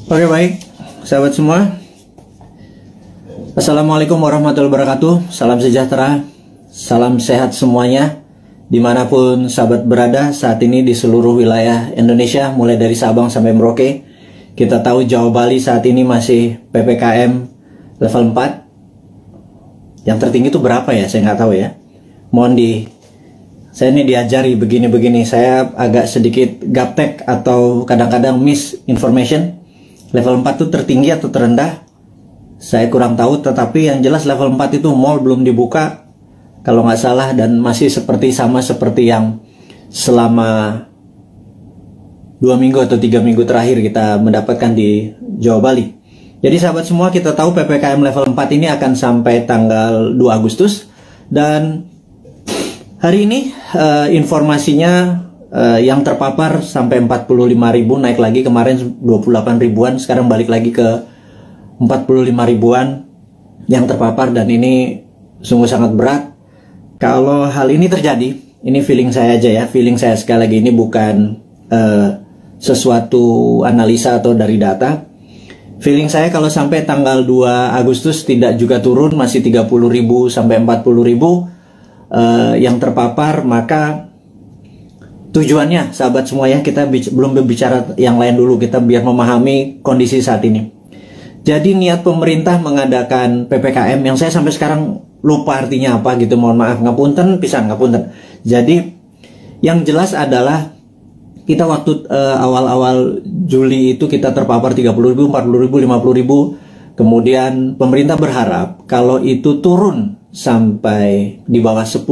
Oke, baik, sahabat semua. Assalamualaikum warahmatullahi wabarakatuh. Salam sejahtera, salam sehat semuanya, dimanapun sahabat berada saat ini di seluruh wilayah Indonesia, mulai dari Sabang sampai Merauke. Kita tahu Jawa Bali saat ini masih PPKM level 4. Yang tertinggi itu berapa ya? Saya nggak tahu ya. Saya ini diajari begini-begini. Saya agak sedikit gaptek atau kadang-kadang misinformation. Level 4 itu tertinggi atau terendah? Saya kurang tahu, tetapi yang jelas level 4 itu mall belum dibuka kalau nggak salah, dan masih sama seperti yang selama 2 minggu atau 3 minggu terakhir kita mendapatkan di Jawa Bali. Jadi sahabat semua, kita tahu PPKM level 4 ini akan sampai tanggal 2 Agustus, dan hari ini informasinya yang terpapar sampai 45.000, naik lagi, kemarin 28 ribuan, sekarang balik lagi ke 45 ribuan yang terpapar, dan ini sungguh sangat berat. Kalau hal ini terjadi, ini feeling saya aja ya, feeling saya sekali lagi, ini bukan sesuatu analisa atau dari data. Feeling saya kalau sampai tanggal 2 Agustus tidak juga turun, masih 30.000 sampai 40.000 yang terpapar, maka tujuannya sahabat semua ya, kita belum berbicara yang lain dulu, kita biar memahami kondisi saat ini. Jadi niat pemerintah mengadakan PPKM yang saya sampai sekarang lupa artinya apa gitu, mohon maaf, ngapunten pisan, ngapunten. Jadi yang jelas adalah kita waktu awal-awal Juli itu kita terpapar 30.000, 40.000, 50.000. Kemudian pemerintah berharap kalau itu turun sampai di bawah 10.000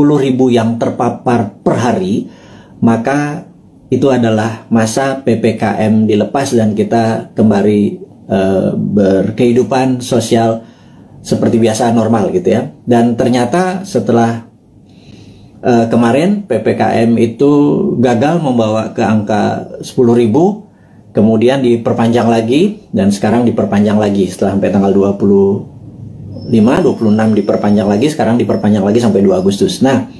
yang terpapar per hari, maka itu adalah masa PPKM dilepas dan kita kembali berkehidupan sosial seperti biasa, normal gitu ya. Dan ternyata setelah kemarin PPKM itu gagal membawa ke angka 10.000, kemudian diperpanjang lagi, dan sekarang diperpanjang lagi setelah sampai tanggal 25, 26 diperpanjang lagi, sekarang diperpanjang lagi sampai 2 Agustus. Nah,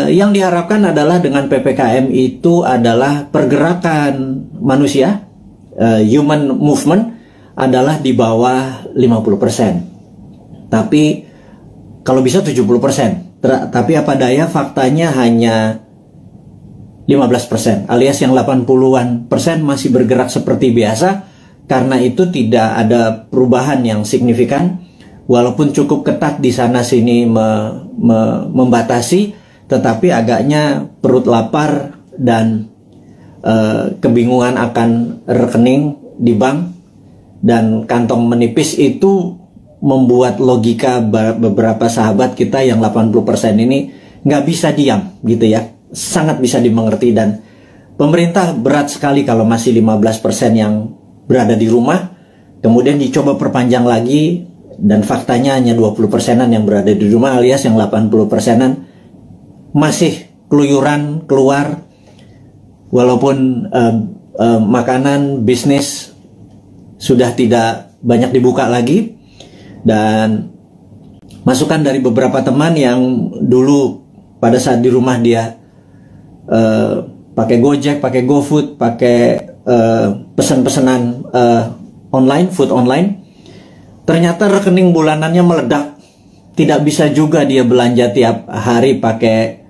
yang diharapkan adalah dengan PPKM itu adalah pergerakan manusia, human movement adalah di bawah 50%. Tapi kalau bisa 70%. Tapi apa daya, faktanya hanya 15%, alias yang 80-an persen masih bergerak seperti biasa. Karena itu tidak ada perubahan yang signifikan, walaupun cukup ketat di sana sini membatasi, tetapi agaknya perut lapar dan kebingungan akan rekening di bank dan kantong menipis itu membuat logika beberapa sahabat kita yang 80% ini nggak bisa diam gitu ya, sangat bisa dimengerti. Dan pemerintah berat sekali kalau masih 15% yang berada di rumah, kemudian dicoba perpanjang lagi, dan faktanya hanya 20%-an yang berada di rumah, alias yang 80%-an masih keluyuran keluar, walaupun makanan, bisnis sudah tidak banyak dibuka lagi. Dan masukan dari beberapa teman yang dulu pada saat di rumah dia pakai Gojek, pakai GoFood, pakai pesan-pesanan online, food online, ternyata rekening bulanannya meledak. Tidak bisa juga dia belanja tiap hari pakai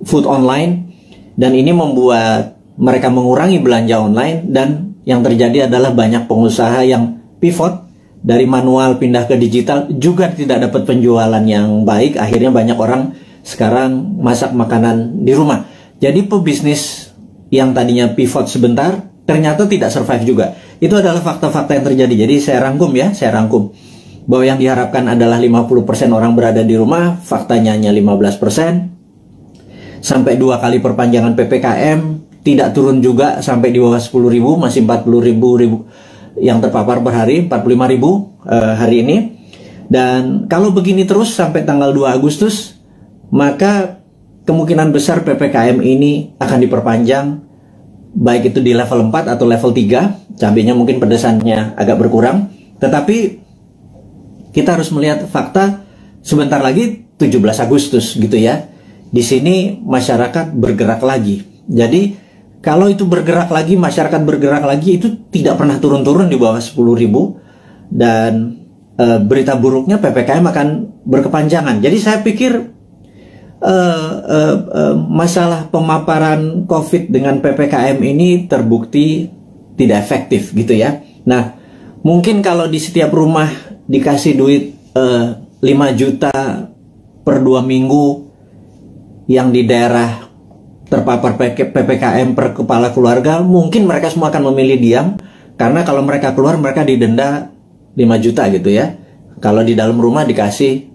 food online, dan ini membuat mereka mengurangi belanja online. Dan yang terjadi adalah banyak pengusaha yang pivot dari manual pindah ke digital, juga tidak dapat penjualan yang baik. Akhirnya banyak orang sekarang masak makanan di rumah. Jadi pebisnis yang tadinya pivot sebentar ternyata tidak survive juga. Itu adalah fakta-fakta yang terjadi. Jadi saya rangkum bahwa yang diharapkan adalah 50% orang berada di rumah, faktanya hanya 15%. Sampai 2 kali perpanjangan PPKM, tidak turun juga sampai di bawah 10.000, masih 40.000 yang terpapar per hari, 45.000 hari ini. Dan kalau begini terus sampai tanggal 2 Agustus, maka kemungkinan besar PPKM ini akan diperpanjang, baik itu di level 4 atau level 3. Cabenya mungkin pedesannya agak berkurang, tetapi kita harus melihat fakta. Sebentar lagi 17 Agustus gitu ya. Di sini masyarakat bergerak lagi. Jadi Kalau itu bergerak lagi, masyarakat bergerak lagi, itu tidak pernah turun-turun di bawah 10.000, dan berita buruknya PPKM akan berkepanjangan. Jadi saya pikir masalah pemaparan COVID dengan PPKM ini terbukti tidak efektif gitu ya. Nah, mungkin kalau di setiap rumah dikasih duit 5 juta per 2 minggu, yang di daerah terpapar PPKM per kepala keluarga, mungkin mereka semua akan memilih diam, karena kalau mereka keluar mereka didenda 5 juta gitu ya. Kalau di dalam rumah dikasih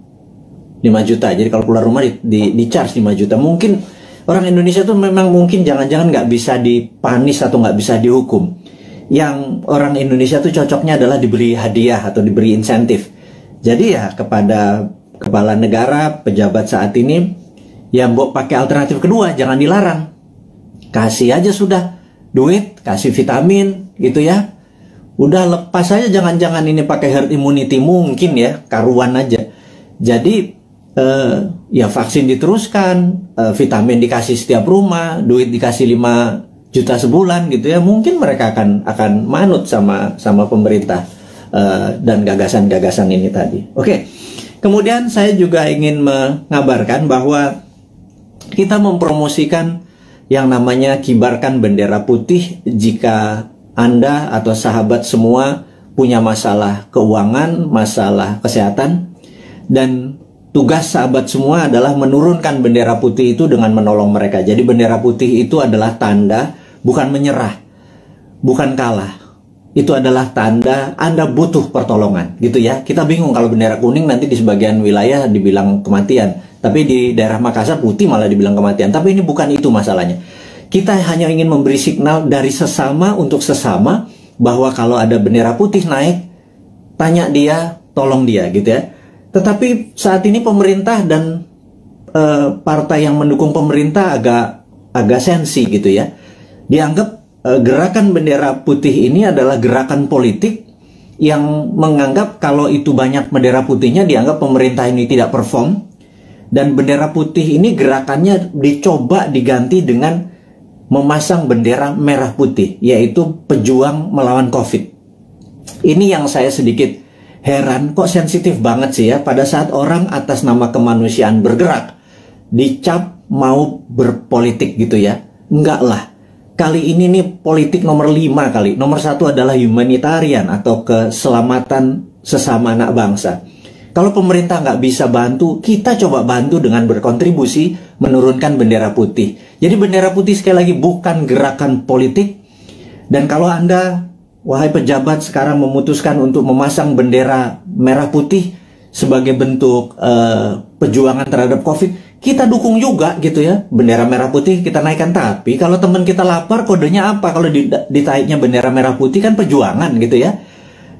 5 juta, jadi kalau keluar rumah di charge 5 juta. Mungkin orang Indonesia tuh memang mungkin jangan-jangan nggak bisa dipanis atau nggak bisa dihukum. Yang orang Indonesia tuh cocoknya adalah diberi hadiah atau diberi insentif. Jadi ya kepada kepala negara, pejabat saat ini, ya mbok pakai alternatif kedua, jangan dilarang. Kasih aja sudah duit, kasih vitamin gitu ya. Udah lepas aja, jangan-jangan ini pakai herd immunity, mungkin ya, karuan aja. Jadi ya vaksin diteruskan, vitamin dikasih setiap rumah, duit dikasih 5 juta sebulan gitu ya. Mungkin mereka akan manut sama pemerintah dan gagasan-gagasan ini tadi. Oke. Kemudian saya juga ingin mengabarkan bahwa kita mempromosikan yang namanya kibarkan bendera putih jika Anda atau sahabat semua punya masalah keuangan, masalah kesehatan, dan tugas sahabat semua adalah menurunkan bendera putih itu dengan menolong mereka. Jadi bendera putih itu adalah tanda, bukan menyerah, bukan kalah. Itu adalah tanda Anda butuh pertolongan gitu ya. Kita bingung kalau bendera kuning nanti di sebagian wilayah dibilang kematian, tapi di daerah Makassar putih malah dibilang kematian. Tapi ini bukan itu masalahnya. Kita hanya ingin memberi signal dari sesama untuk sesama bahwa kalau ada bendera putih naik, tanya dia, tolong dia gitu ya. Tetapi saat ini pemerintah dan partai yang mendukung pemerintah agak sensi gitu ya. Dianggap gerakan bendera putih ini adalah gerakan politik yang menganggap kalau itu banyak bendera putihnya dianggap pemerintah ini tidak perform, dan bendera putih ini gerakannya dicoba diganti dengan memasang bendera merah putih, yaitu pejuang melawan COVID. Ini yang saya sedikit heran, kok sensitif banget sih ya pada saat orang atas nama kemanusiaan bergerak dicap mau berpolitik gitu ya. Enggak lah. Kali ini nih politik nomor 5 kali. Nomor 1 adalah humanitarian atau keselamatan sesama anak bangsa. Kalau pemerintah nggak bisa bantu, kita coba bantu dengan berkontribusi menurunkan bendera putih. Jadi bendera putih sekali lagi bukan gerakan politik. Dan kalau Anda, wahai pejabat, sekarang memutuskan untuk memasang bendera merah putih sebagai bentuk perjuangan terhadap COVID, kita dukung juga gitu ya. Bendera merah putih kita naikkan. Tapi kalau teman kita lapar, kodenya apa? Kalau ditaiknya bendera merah putih kan perjuangan gitu ya.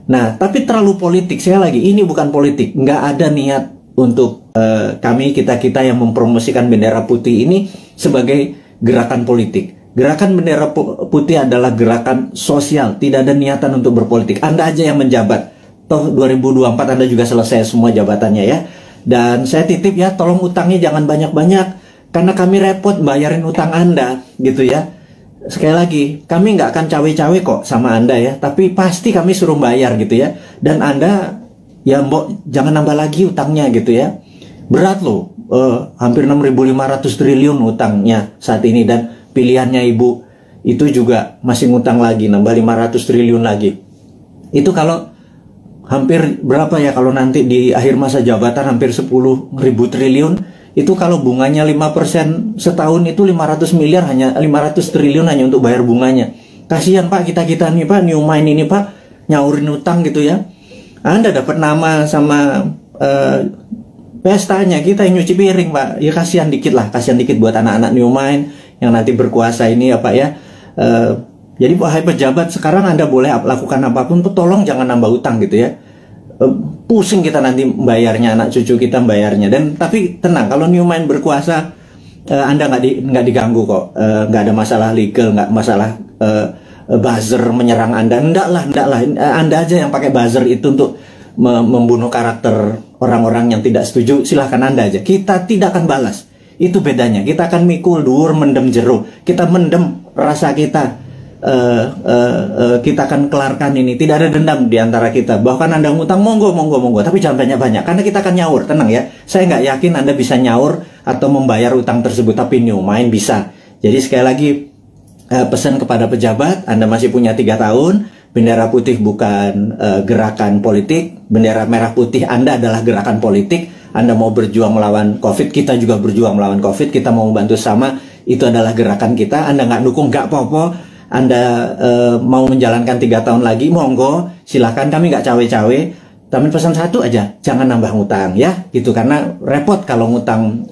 Nah, tapi terlalu politik. Saya lagi, ini bukan politik. Nggak ada niat untuk kita yang mempromosikan bendera putih ini sebagai gerakan politik. Gerakan bendera putih adalah gerakan sosial. Tidak ada niatan untuk berpolitik. Anda aja yang menjabat. Toh 2024 Anda juga selesai semua jabatannya ya. Dan saya titip ya, tolong utangnya jangan banyak-banyak, karena kami repot bayarin utang Anda gitu ya. Sekali lagi, kami nggak akan cawe-cawe kok sama Anda ya, tapi pasti kami suruh bayar gitu ya. Dan Anda ya mbok jangan nambah lagi utangnya gitu ya. Berat loh, hampir 6.500 triliun utangnya saat ini, dan pilihannya Ibu itu juga masih ngutang lagi, nambah 500 triliun lagi. Itu kalau hampir berapa ya kalau nanti di akhir masa jabatan, hampir 10.000 triliun. Itu kalau bunganya 5% setahun itu 500 miliar, hanya 500 triliun hanya untuk bayar bunganya. Kasihan Pak, kita nih Pak, New Mind ini Pak, nyaurin utang gitu ya. Anda dapat nama sama pestanya, kita yang nyuci piring Pak. Ya kasihan dikit lah, kasihan dikit buat anak-anak New Mind yang nanti berkuasa ini ya Pak ya. Jadi wahai pejabat, sekarang Anda boleh lakukan apapun, tolong jangan nambah utang gitu ya. Pusing kita nanti bayarnya, anak cucu kita bayarnya. Dan tapi tenang, kalau New Mind berkuasa, Anda nggak diganggu kok. Nggak ada masalah legal, nggak masalah buzzer menyerang Anda. Enggak lah. Anda aja yang pakai buzzer itu untuk membunuh karakter orang-orang yang tidak setuju. Silahkan Anda aja. Kita tidak akan balas. Itu bedanya. Kita akan mikul dur, mendem jeruk. Kita mendem rasa kita kita akan kelarkan ini. Tidak ada dendam di antara kita. Bahkan Anda ngutang, monggo, tapi jangan banyak-banyak, karena kita akan nyaur. Tenang ya, saya nggak yakin Anda bisa nyaur atau membayar utang tersebut, tapi New Mind bisa. Jadi sekali lagi, pesan kepada pejabat, Anda masih punya 3 tahun. Bendera putih bukan gerakan politik, bendera merah putih Anda adalah gerakan politik. Anda mau berjuang melawan COVID, kita juga berjuang melawan COVID, kita mau membantu sama, itu adalah gerakan kita. Anda nggak dukung, nggak apa-apa. Anda mau menjalankan 3 tahun lagi, monggo, silahkan, kami nggak cawe-cawe. Tapi pesan satu aja, jangan nambah ngutang ya, gitu, karena repot kalau ngutang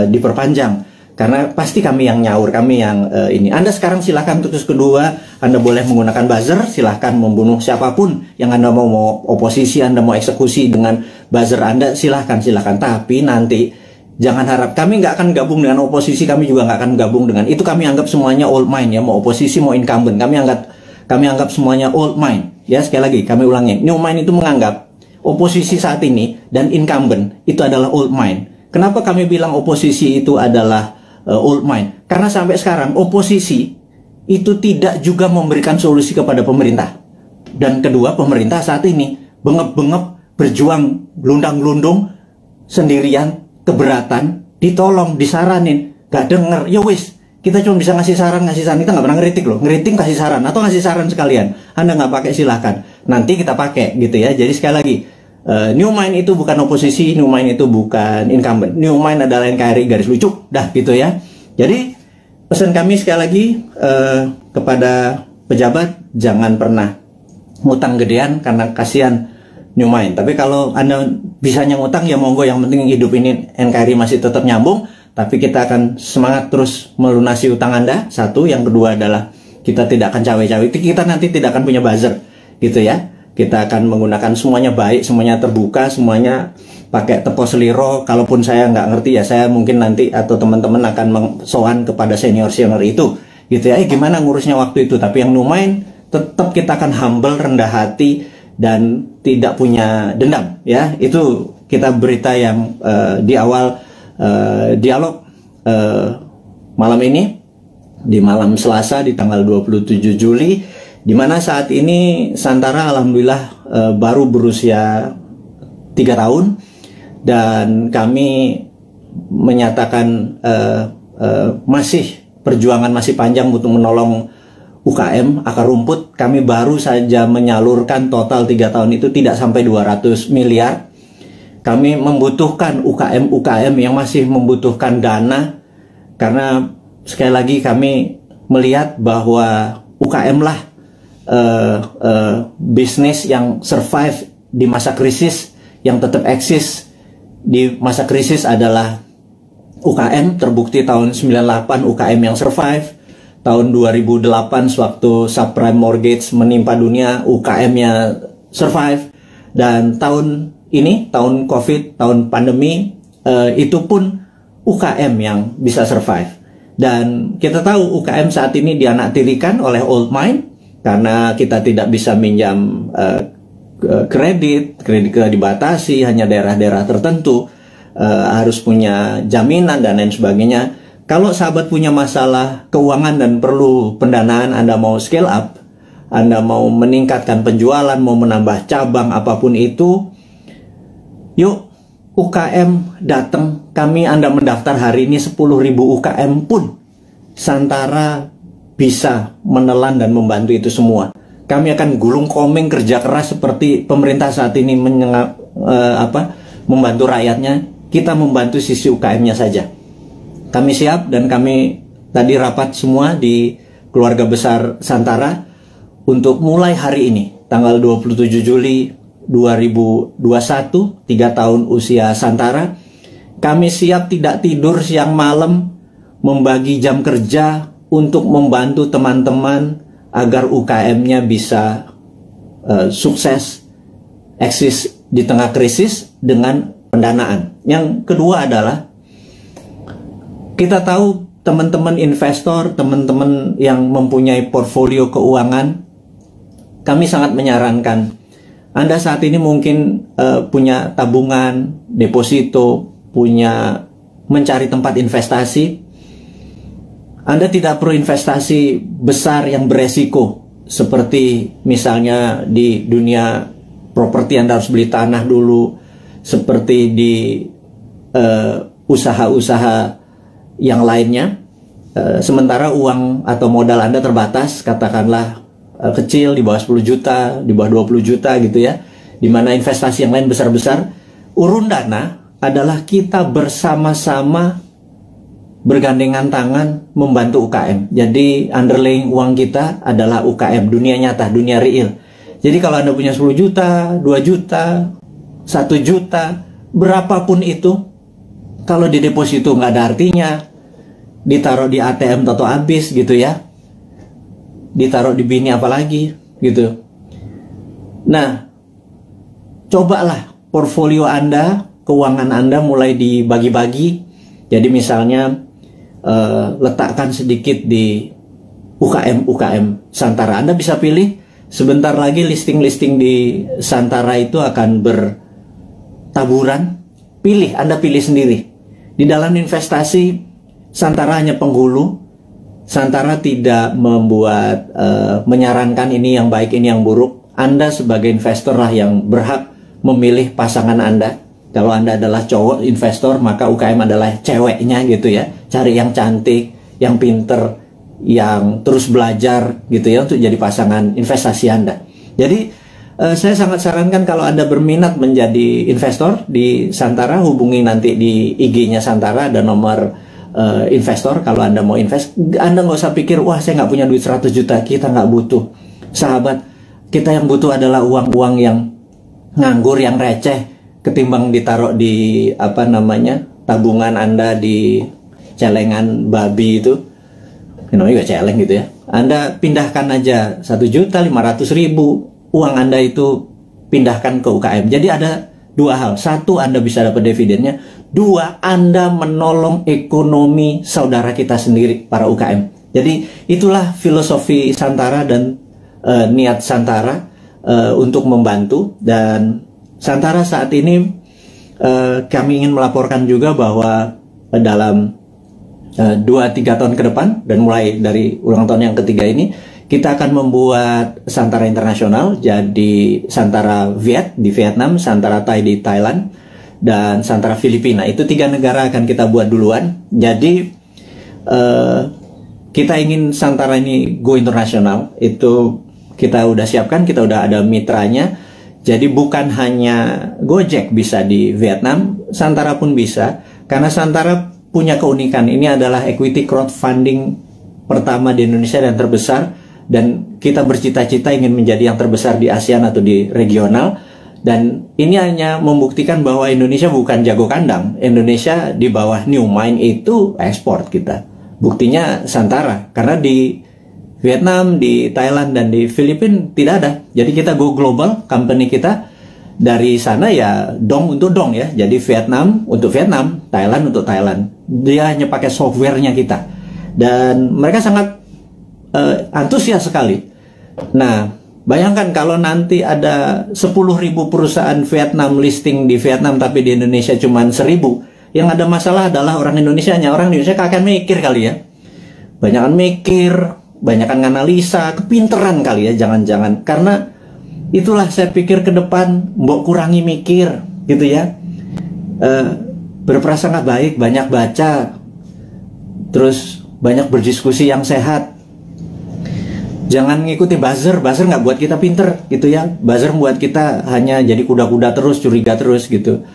diperpanjang. Karena pasti kami yang nyaur, kami yang ini. Anda sekarang silahkan, terus kedua, Anda boleh menggunakan buzzer, silahkan membunuh siapapun yang Anda mau oposisi, Anda mau eksekusi dengan buzzer Anda, silahkan. Tapi nanti jangan harap, kami nggak akan gabung dengan oposisi, kami juga nggak akan gabung dengan itu. Kami anggap semuanya old mind ya, mau oposisi mau incumbent, kami anggap semuanya old mind ya. Sekali lagi kami ulangi, New Mind itu menganggap oposisi saat ini dan incumbent itu adalah old mind. Kenapa kami bilang oposisi itu adalah old mind? Karena sampai sekarang oposisi itu tidak juga memberikan solusi kepada pemerintah. Dan kedua, pemerintah saat ini bengep-bengep berjuang gelundang-gelundung sendirian, keberatan, ditolong, disaranin, gak denger, ya wis, kita cuma bisa ngasih saran, kita nggak pernah ngeritik loh, ngeritik kasih saran, atau ngasih saran sekalian, Anda nggak pakai silahkan, nanti kita pakai gitu ya. Jadi sekali lagi, New Mind itu bukan oposisi, New Mind itu bukan incumbent, New Mind adalah NKRI garis lucu, dah gitu ya. Jadi pesan kami sekali lagi kepada pejabat, jangan pernah ngutang gedean karena kasihan New Mind. Tapi kalau Anda bisanya ngutang, ya monggo, yang penting hidup ini NKRI masih tetap nyambung. Tapi kita akan semangat terus melunasi utang Anda. Satu, yang kedua adalah kita tidak akan cawe-cawe. Kita nanti tidak akan punya buzzer, gitu ya. Kita akan menggunakan semuanya baik, semuanya terbuka, semuanya pakai tepos seliro. Kalaupun saya nggak ngerti ya, saya mungkin nanti atau teman-teman akan sowan kepada senior-senior itu, gitu ya. Gimana ngurusnya waktu itu? Tapi yang New Mind tetap kita akan humble, rendah hati, dan tidak punya dendam ya. Itu kita berita yang di awal dialog malam ini, di malam Selasa di tanggal 27 Juli, di mana saat ini Santara alhamdulillah baru berusia 3 tahun, dan kami menyatakan masih perjuangan masih panjang untuk menolong UKM akar rumput. Kami baru saja menyalurkan total 3 tahun itu tidak sampai 200 miliar. Kami membutuhkan UKM yang masih membutuhkan dana, karena sekali lagi kami melihat bahwa UKM lah bisnis yang survive di masa krisis, yang tetap eksis di masa krisis adalah UKM. Terbukti tahun 98 UKM yang survive. Tahun 2008 sewaktu subprime mortgage menimpa dunia, UKM-nya survive. Dan tahun ini, tahun COVID, tahun pandemi, itu pun UKM yang bisa survive. Dan kita tahu UKM saat ini dianaktirikan oleh old mind, karena kita tidak bisa minjam kredit kita dibatasi, hanya daerah-daerah tertentu, harus punya jaminan dan lain sebagainya. Kalau sahabat punya masalah keuangan dan perlu pendanaan, Anda mau scale up, Anda mau meningkatkan penjualan, mau menambah cabang, apapun itu, yuk UKM datang. Kami, Anda mendaftar hari ini 10.000 UKM pun Santara bisa menelan dan membantu itu semua. Kami akan gulung komeng kerja keras seperti pemerintah saat ini membantu rakyatnya. Kita membantu sisi UKM-nya saja. Kami siap, dan kami tadi rapat semua di keluarga besar Santara untuk mulai hari ini, tanggal 27 Juli 2021, 3 tahun usia Santara. Kami siap tidak tidur siang malam, membagi jam kerja untuk membantu teman-teman agar UKM-nya bisa sukses, eksis di tengah krisis dengan pendanaan. Yang kedua adalah, kita tahu teman-teman investor, teman-teman yang mempunyai portfolio keuangan, kami sangat menyarankan, Anda saat ini mungkin punya tabungan, deposito, mencari tempat investasi. Anda tidak perlu investasi besar yang beresiko, seperti misalnya di dunia properti Anda harus beli tanah dulu, seperti di usaha-usaha yang lainnya. Sementara uang atau modal Anda terbatas, katakanlah kecil, di bawah 10 juta, di bawah 20 juta gitu ya, dimana investasi yang lain besar-besar. Urun dana adalah kita bersama-sama bergandengan tangan membantu UKM. Jadi underlying uang kita adalah UKM, dunia nyata, dunia real. Jadi kalau Anda punya 10 juta, 2 juta, 1 juta, berapapun itu, kalau di deposito nggak ada artinya, ditaruh di ATM atau habis gitu ya, ditaruh di bini apalagi gitu. Nah, cobalah portfolio Anda, keuangan Anda mulai dibagi-bagi. Jadi misalnya letakkan sedikit di UKM Santara. Anda bisa pilih, sebentar lagi listing-listing di Santara itu akan bertaburan. Pilih, Anda pilih sendiri. Di dalam investasi, Santara hanya penghulu. Santara tidak membuat menyarankan ini yang baik, ini yang buruk. Anda sebagai investor lah yang berhak memilih pasangan Anda. Kalau Anda adalah cowok investor, maka UKM adalah ceweknya gitu ya. Cari yang cantik, yang pinter, yang terus belajar gitu ya, untuk jadi pasangan investasi Anda. Jadi saya sangat sarankan kalau Anda berminat menjadi investor di Santara, hubungi nanti di IG-nya Santara, ada nomor investor. Kalau Anda mau invest, Anda nggak usah pikir, wah saya nggak punya duit 100 juta, kita nggak butuh. Sahabat, kita yang butuh adalah uang-uang yang nganggur, yang receh, ketimbang ditaruh di tabungan Anda di celengan babi itu, namanya juga celeng gitu ya. Anda pindahkan aja 1.500.000 uang Anda itu, pindahkan ke UKM. Jadi ada dua hal: satu, Anda bisa dapat dividennya; dua, Anda menolong ekonomi saudara kita sendiri, para UKM. Jadi itulah filosofi Santara dan niat Santara untuk membantu. Dan Santara saat ini kami ingin melaporkan juga bahwa dalam 2-3 tahun ke depan, dan mulai dari ulang tahun yang ketiga ini, kita akan membuat Santara Internasional. Jadi Santara Viet di Vietnam, Santara Thai di Thailand, dan Santara Filipina. Itu 3 negara akan kita buat duluan. Jadi kita ingin Santara ini go internasional. Itu kita udah siapkan, kita udah ada mitranya. Jadi bukan hanya Gojek bisa di Vietnam, Santara pun bisa. Karena Santara punya keunikan, ini adalah equity crowdfunding pertama di Indonesia dan terbesar. Dan kita bercita-cita ingin menjadi yang terbesar di ASEAN atau di regional. Dan ini hanya membuktikan bahwa Indonesia bukan jago kandang. Indonesia di bawah New Mind itu ekspor kita. Buktinya Santara, karena di Vietnam, di Thailand, dan di Filipina tidak ada. Jadi kita go global, company kita dari sana ya dong untuk dong ya. Jadi Vietnam untuk Vietnam, Thailand untuk Thailand. Dia hanya pakai softwarenya kita. Dan mereka sangat antusias sekali. Nah, bayangkan kalau nanti ada 10.000 perusahaan Vietnam listing di Vietnam, tapi di Indonesia cuma 1.000. Yang ada masalah adalah orang Indonesianya. Orang Indonesia akan mikir kali ya. Banyakan mikir, banyakan analisa, kepinteran kali ya, jangan-jangan. Karena itulah saya pikir ke depan, mbok kurangi mikir gitu ya. Berprasangka baik, banyak baca, terus banyak berdiskusi yang sehat. Jangan ngikuti buzzer nggak buat kita pinter gitu ya. Buzzer buat kita hanya jadi kuda-kuda terus, curiga terus gitu.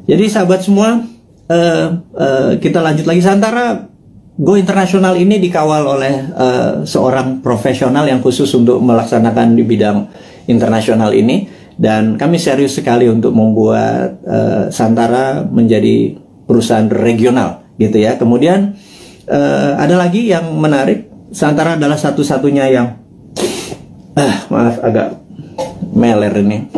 Jadi sahabat semua, kita lanjut lagi. Santara Go Internasional ini dikawal oleh seorang profesional yang khusus untuk melaksanakan di bidang internasional ini. Dan kami serius sekali untuk membuat Santara menjadi perusahaan regional gitu ya. Kemudian ada lagi yang menarik. Santara adalah satu-satunya yang maaf agak meler ini.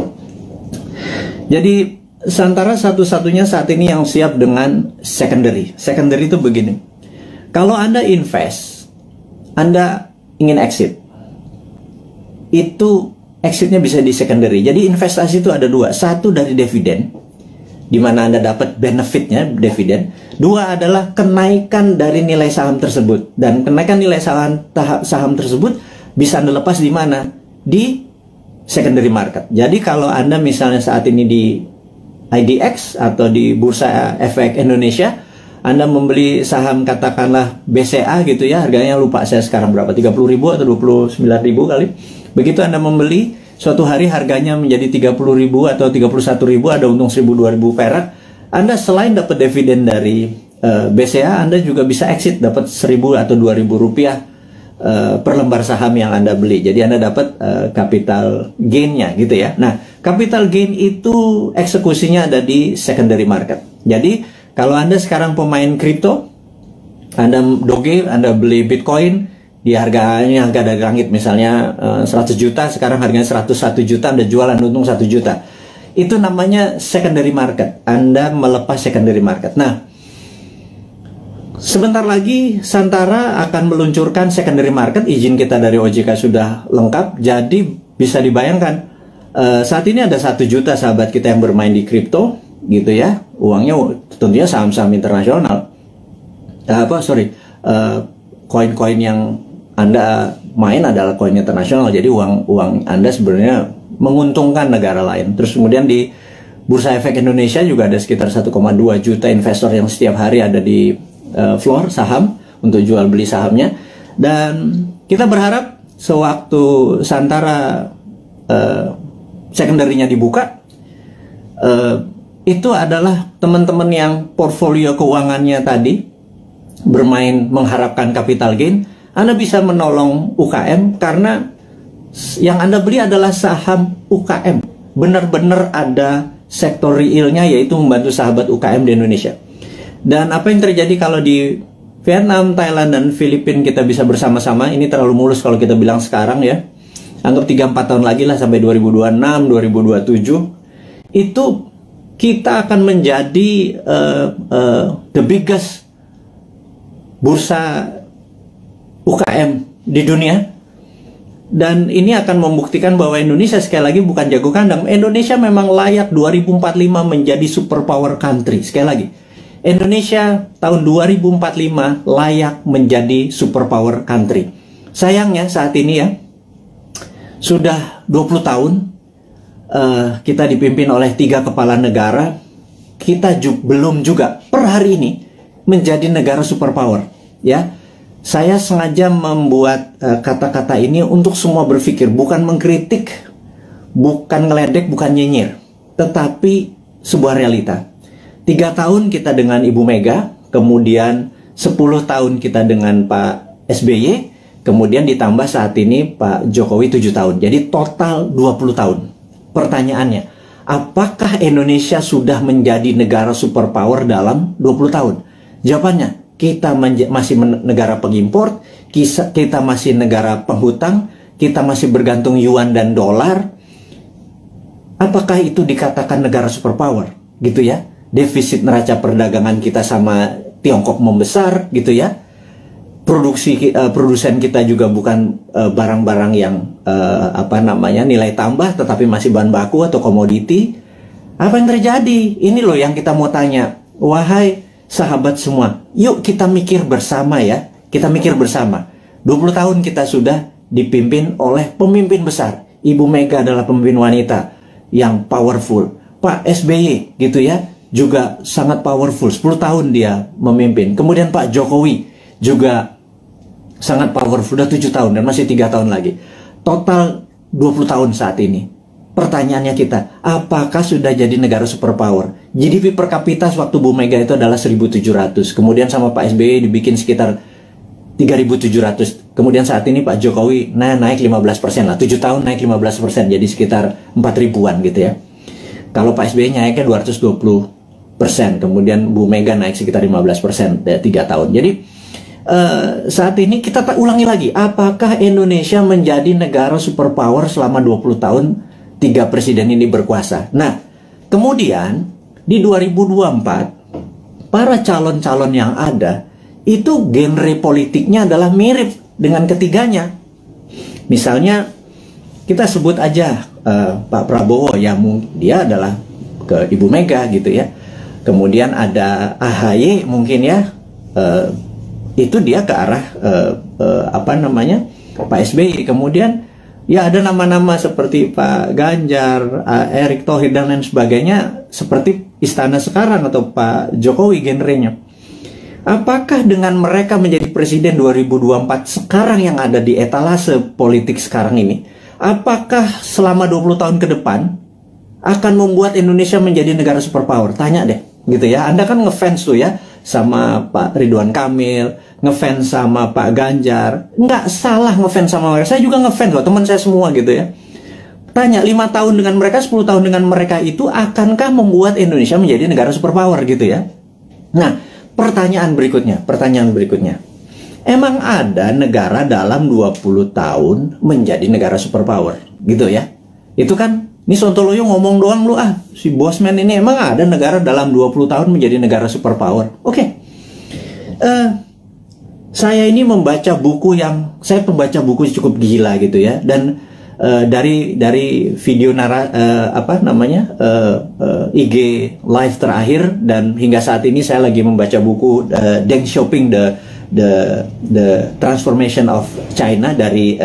Jadi Santara satu-satunya saat ini yang siap dengan secondary. Secondary itu begini. Kalau Anda invest, Anda ingin exit, itu exitnya bisa di secondary. Jadi investasi itu ada dua. Satu dari dividen, di mana Anda dapat benefitnya, dividen. Dua adalah kenaikan dari nilai saham tersebut. Dan kenaikan nilai saham tersebut bisa Anda lepas di mana? Di secondary market. Jadi kalau Anda misalnya saat ini di IDX atau di Bursa Efek Indonesia, Anda membeli saham katakanlah BCA gitu ya, harganya lupa saya sekarang berapa, 30.000 atau 29.000 kali. Begitu Anda membeli, suatu hari harganya menjadi 30.000 atau 31.000, ada untung 1.000-2.000 perak. Anda selain dapat dividen dari BCA, Anda juga bisa exit, dapat 1.000 atau 2.000 rupiah per lembar saham yang Anda beli. Jadi Anda dapat capital gain-nya gitu ya. Nah, capital gain itu eksekusinya ada di secondary market. Jadi kalau Anda sekarang pemain kripto, Anda doge, Anda beli Bitcoin di harganya harga dari langit, misalnya 100 juta, sekarang harganya 101 juta, Anda jualan untung 1 juta. Itu namanya secondary market. Anda melepas secondary market. Nah, sebentar lagi Santara akan meluncurkan secondary market. Izin kita dari OJK sudah lengkap. Jadi bisa dibayangkan, saat ini ada 1 juta sahabat kita yang bermain di kripto gitu ya, uangnya tentunya saham-saham internasional, koin-koin yang Anda main adalah koin internasional, jadi uang Anda sebenarnya menguntungkan negara lain. Terus kemudian di Bursa Efek Indonesia juga ada sekitar 1,2 juta investor yang setiap hari ada di floor saham untuk jual beli sahamnya. Dan kita berharap sewaktu Santara secondary-nya dibuka, itu adalah teman-teman yang portfolio keuangannya tadi bermain mengharapkan capital gain, Anda bisa menolong UKM karena yang Anda beli adalah saham UKM. Benar-benar ada sektor realnya, yaitu membantu sahabat UKM di Indonesia. Dan apa yang terjadi kalau di Vietnam, Thailand, dan Filipina kita bisa bersama-sama, ini terlalu mulus kalau kita bilang sekarang ya. Anggap 3-4 tahun lagi lah sampai 2026, 2027. Itu kita akan menjadi the biggest bursa UKM di dunia. Dan ini akan membuktikan bahwa Indonesia sekali lagi bukan jago kandang. Indonesia memang layak 2045 menjadi superpower country. Sekali lagi, Indonesia tahun 2045 layak menjadi superpower country. Sayangnya saat ini ya, sudah 20 tahun kita dipimpin oleh 3 kepala negara, kita belum juga per hari ini menjadi negara superpower. Ya, saya sengaja membuat kata-kata ini untuk semua berpikir, bukan mengkritik, bukan ngeledek, bukan nyinyir, tetapi sebuah realita. 3 tahun kita dengan Ibu Mega, kemudian 10 tahun kita dengan Pak SBY, kemudian ditambah saat ini Pak Jokowi 7 tahun. Jadi total 20 tahun. Pertanyaannya, apakah Indonesia sudah menjadi negara superpower dalam 20 tahun? Jawabannya, kita masih negara pengimpor, kita masih negara penghutang, kita masih bergantung yuan dan dolar. Apakah itu dikatakan negara superpower? Gitu ya. Defisit neraca perdagangan kita sama Tiongkok membesar gitu ya. Produsen kita juga bukan barang-barang yang nilai tambah, tetapi masih bahan baku atau komoditi. Apa yang terjadi? Ini loh yang kita mau tanya. Wahai sahabat semua, yuk kita mikir bersama ya. Kita mikir bersama. 20 tahun kita sudah dipimpin oleh pemimpin besar. Ibu Mega adalah pemimpin wanita yang powerful. Pak SBY gitu ya, juga sangat powerful. 10 tahun dia memimpin. Kemudian Pak Jokowi juga sangat powerful, sudah 7 tahun dan masih 3 tahun lagi. Total 20 tahun saat ini. Pertanyaannya kita, apakah sudah jadi negara superpower? GDP per kapita waktu Bu Mega itu adalah 1.700. Kemudian sama Pak SBY dibikin sekitar 3.700. Kemudian saat ini Pak Jokowi naik 15% lah. 7 tahun naik 15%, jadi sekitar 4.000-an gitu ya. Kalau Pak SBY naiknya 220%. Kemudian Bu Mega naik sekitar 15% 3 tahun. Jadi saat ini kita ulangi lagi, apakah Indonesia menjadi negara superpower selama 20 tahun 3 presiden ini berkuasa? Nah, kemudian di 2024 para calon-calon yang ada itu genre politiknya adalah mirip dengan ketiganya. Misalnya kita sebut aja Pak Prabowo, ya dia adalah ke Ibu Mega gitu ya. kemudian ada AHY mungkin ya, itu dia ke arah Pak SBY. Kemudian ya ada nama-nama seperti Pak Ganjar, Erick Thohir dan lain sebagainya, seperti istana sekarang atau Pak Jokowi genrenya. Apakah dengan mereka menjadi presiden 2024 sekarang yang ada di etalase politik sekarang ini, apakah selama 20 tahun ke depan akan membuat Indonesia menjadi negara superpower? Tanya deh, gitu ya. Anda kan ngefans tuh ya sama Pak Ridwan Kamil, ngefans sama Pak Ganjar. Nggak salah ngefans sama mereka. Saya juga ngefans loh, teman saya semua gitu ya. Tanya, 5 tahun dengan mereka, 10 tahun dengan mereka itu akankah membuat Indonesia menjadi negara superpower gitu ya? Nah, pertanyaan berikutnya. Emang ada negara dalam 20 tahun menjadi negara superpower gitu ya? Itu kan, ini Sontoloyo ngomong doang lu si Bosman ini, emang ada negara dalam 20 tahun menjadi negara superpower? Oke. Saya ini saya pembaca buku cukup gila gitu ya, dan dari video IG live terakhir dan hingga saat ini saya lagi membaca buku Deng Xiaoping the Transformation of China dari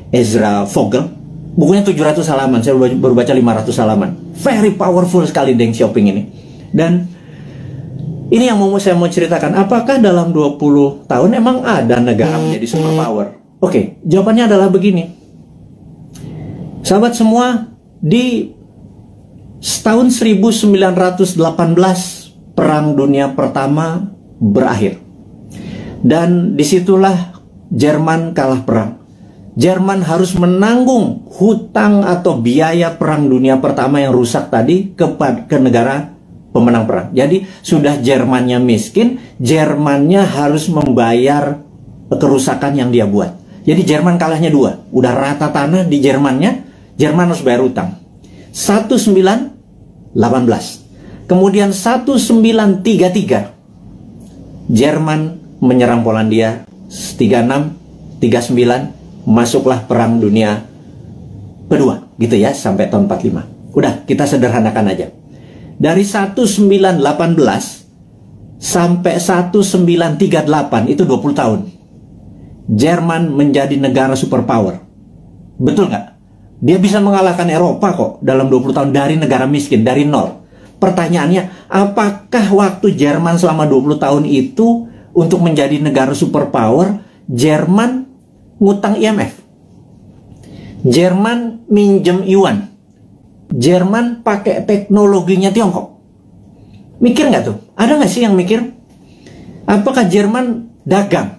Ezra Vogel. Bukunya 700 halaman, saya baru baca 500 halaman. Very powerful sekali Deng Xiaoping ini. Dan ini yang saya mau ceritakan, apakah dalam 20 tahun emang ada negara menjadi superpower? Oke, jawabannya adalah begini. Sahabat semua, di tahun 1918 Perang Dunia Pertama berakhir. Dan disitulah Jerman kalah perang. Jerman harus menanggung hutang atau biaya Perang Dunia Pertama yang rusak tadi ke negara pemenang perang. Jadi sudah Jermannya miskin, Jermannya harus membayar kerusakan yang dia buat. Jadi Jerman kalahnya dua. Udah rata tanah di Jermannya, Jerman harus bayar utang. 1918. Kemudian 1933 Jerman menyerang Polandia. 36, 39 masuklah Perang Dunia Kedua gitu ya, sampai tahun 45. Udah, kita sederhanakan aja. Dari 1918 sampai 1938 itu 20 tahun. Jerman menjadi negara superpower. Betul nggak? Dia bisa mengalahkan Eropa kok dalam 20 tahun dari negara miskin, dari nol. Pertanyaannya, apakah waktu Jerman selama 20 tahun itu untuk menjadi negara superpower, Jerman ngutang IMF? Jerman minjem yuan? Jerman pakai teknologinya Tiongkok? Mikir nggak tuh? Ada nggak sih yang mikir? Apakah Jerman dagang?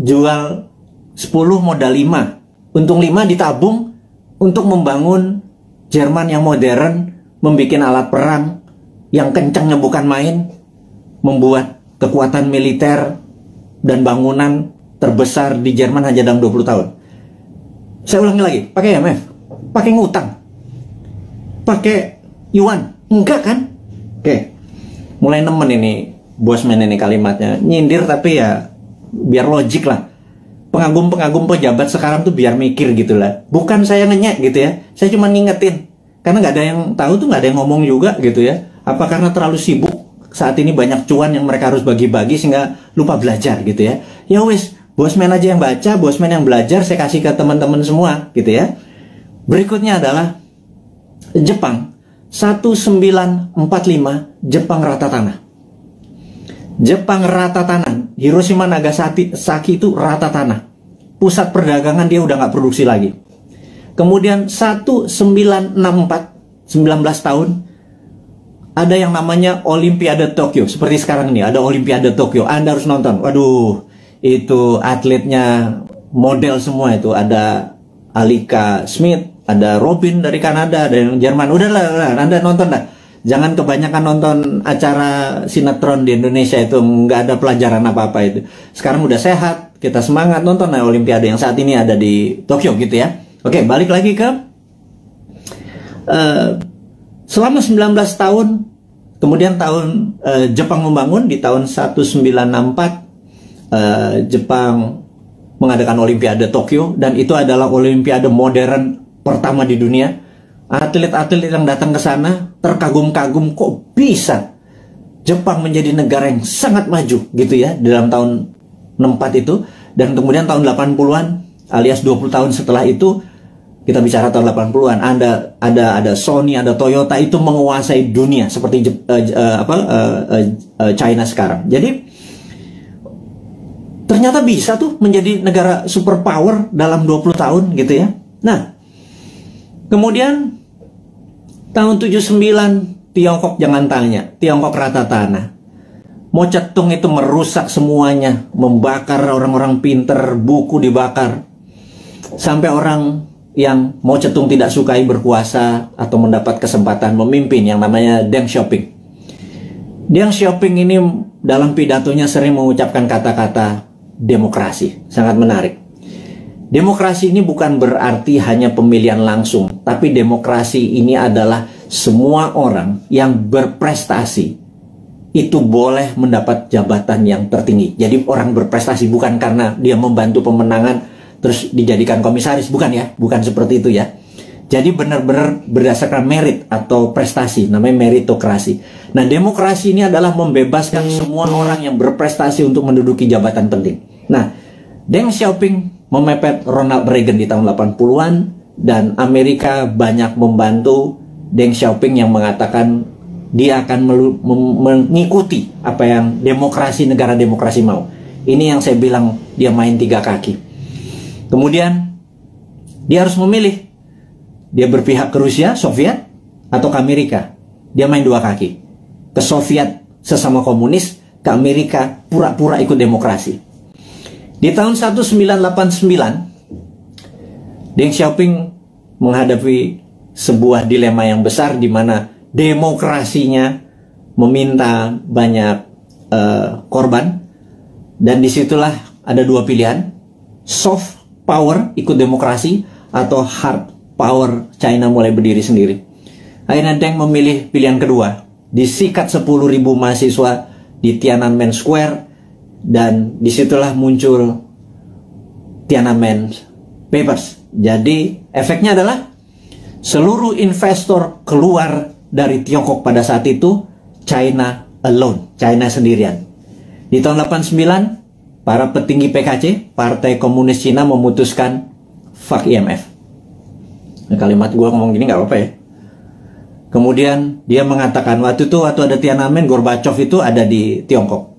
Jual 10 modal 5. Untung 5 ditabung untuk membangun Jerman yang modern, membuat alat perang yang kencangnya bukan main, membuat kekuatan militer dan bangunan terbesar di Jerman hanya dalam 20 tahun. Saya ulangi lagi, pakai IMF, pakai ngutang, pakai yuan, enggak kan? Oke, mulai nemen ini Bosman ini kalimatnya, nyindir tapi ya biar logik lah. Pengagum-pengagum pejabat sekarang tuh biar mikir gitu lah. Bukan saya ngenyek gitu ya, saya cuma ngingetin. Karena nggak ada yang tahu tuh, nggak ada yang ngomong juga gitu ya. Apa karena terlalu sibuk saat ini banyak cuan yang mereka harus bagi-bagi sehingga lupa belajar gitu ya. Ya wes, Bosman aja yang baca, Bosman yang belajar, saya kasih ke teman-teman semua gitu ya. Berikutnya adalah Jepang. 1945 Jepang rata tanah. Jepang rata tanah. Hiroshima Nagasaki itu rata tanah. Pusat perdagangan dia udah nggak produksi lagi. Kemudian 1964, 19 tahun, ada yang namanya Olimpiade Tokyo. Seperti sekarang ini, ada Olimpiade Tokyo. Anda harus nonton. Waduh, itu atletnya model semua itu. Ada Alika Smith, ada Robin dari Kanada, ada yang Jerman. Udahlah, Anda nonton dah. Jangan kebanyakan nonton acara sinetron di Indonesia, itu nggak ada pelajaran apa-apa itu. Sekarang udah sehat, kita semangat nonton Olimpiade yang saat ini ada di Tokyo gitu ya. Oke, balik lagi ke selama 19 tahun, kemudian Jepang membangun di tahun 1964 Jepang mengadakan Olimpiade Tokyo, dan itu adalah Olimpiade modern pertama di dunia. atlet-atlet yang datang ke sana terkagum-kagum, kok bisa Jepang menjadi negara yang sangat maju gitu ya di dalam tahun 64 itu. Dan kemudian tahun 80-an alias 20 tahun setelah itu, kita bicara tahun 80-an, ada Sony, ada Toyota itu menguasai dunia seperti China sekarang. Jadi ternyata bisa tuh menjadi negara superpower dalam 20 tahun gitu ya. Nah, kemudian tahun 79 Tiongkok jangan tanya, Tiongkok rata tanah. Mao Zedong itu merusak semuanya, membakar orang-orang pinter, buku dibakar. Sampai orang yang Mao Zedong tidak sukai berkuasa atau mendapat kesempatan memimpin yang namanya Deng Xiaoping. Deng Xiaoping ini dalam pidatonya sering mengucapkan kata-kata demokrasi. Sangat menarik. Demokrasi ini bukan berarti hanya pemilihan langsung, tapi demokrasi ini adalah semua orang yang berprestasi itu boleh mendapat jabatan yang tertinggi. Jadi orang berprestasi bukan karena dia membantu pemenangan terus dijadikan komisaris, bukan ya, bukan seperti itu ya. Jadi benar-benar berdasarkan merit atau prestasi, namanya meritokrasi. Nah, demokrasi ini adalah membebaskan semua orang yang berprestasi untuk menduduki jabatan penting. Nah, Deng Xiaoping memepet Ronald Reagan di tahun 80-an dan Amerika banyak membantu Deng Xiaoping yang mengatakan dia akan mengikuti apa yang negara demokrasi mau. Ini yang saya bilang dia main tiga kaki. Kemudian dia harus memilih. Dia berpihak ke Rusia, Soviet, atau ke Amerika. Dia main dua kaki. Ke Soviet sesama komunis, ke Amerika pura-pura ikut demokrasi. Di tahun 1989, Deng Xiaoping menghadapi sebuah dilema yang besar di mana demokrasinya meminta banyak korban, dan disitulah ada dua pilihan: soft power ikut demokrasi atau hard power China mulai berdiri sendiri. Akhirnya Deng memilih pilihan kedua. Disikat 10.000 mahasiswa di Tiananmen Square, dan disitulah muncul Tiananmen Papers. Jadi efeknya adalah seluruh investor keluar dari Tiongkok pada saat itu. China alone, China sendirian. Di tahun 89, para petinggi PKC, Partai Komunis Cina, memutuskan fuck IMF. Nah, kalimat gue ngomong gini nggak apa-apa ya. Kemudian dia mengatakan waktu ada Tiananmen, Gorbachev itu ada di Tiongkok.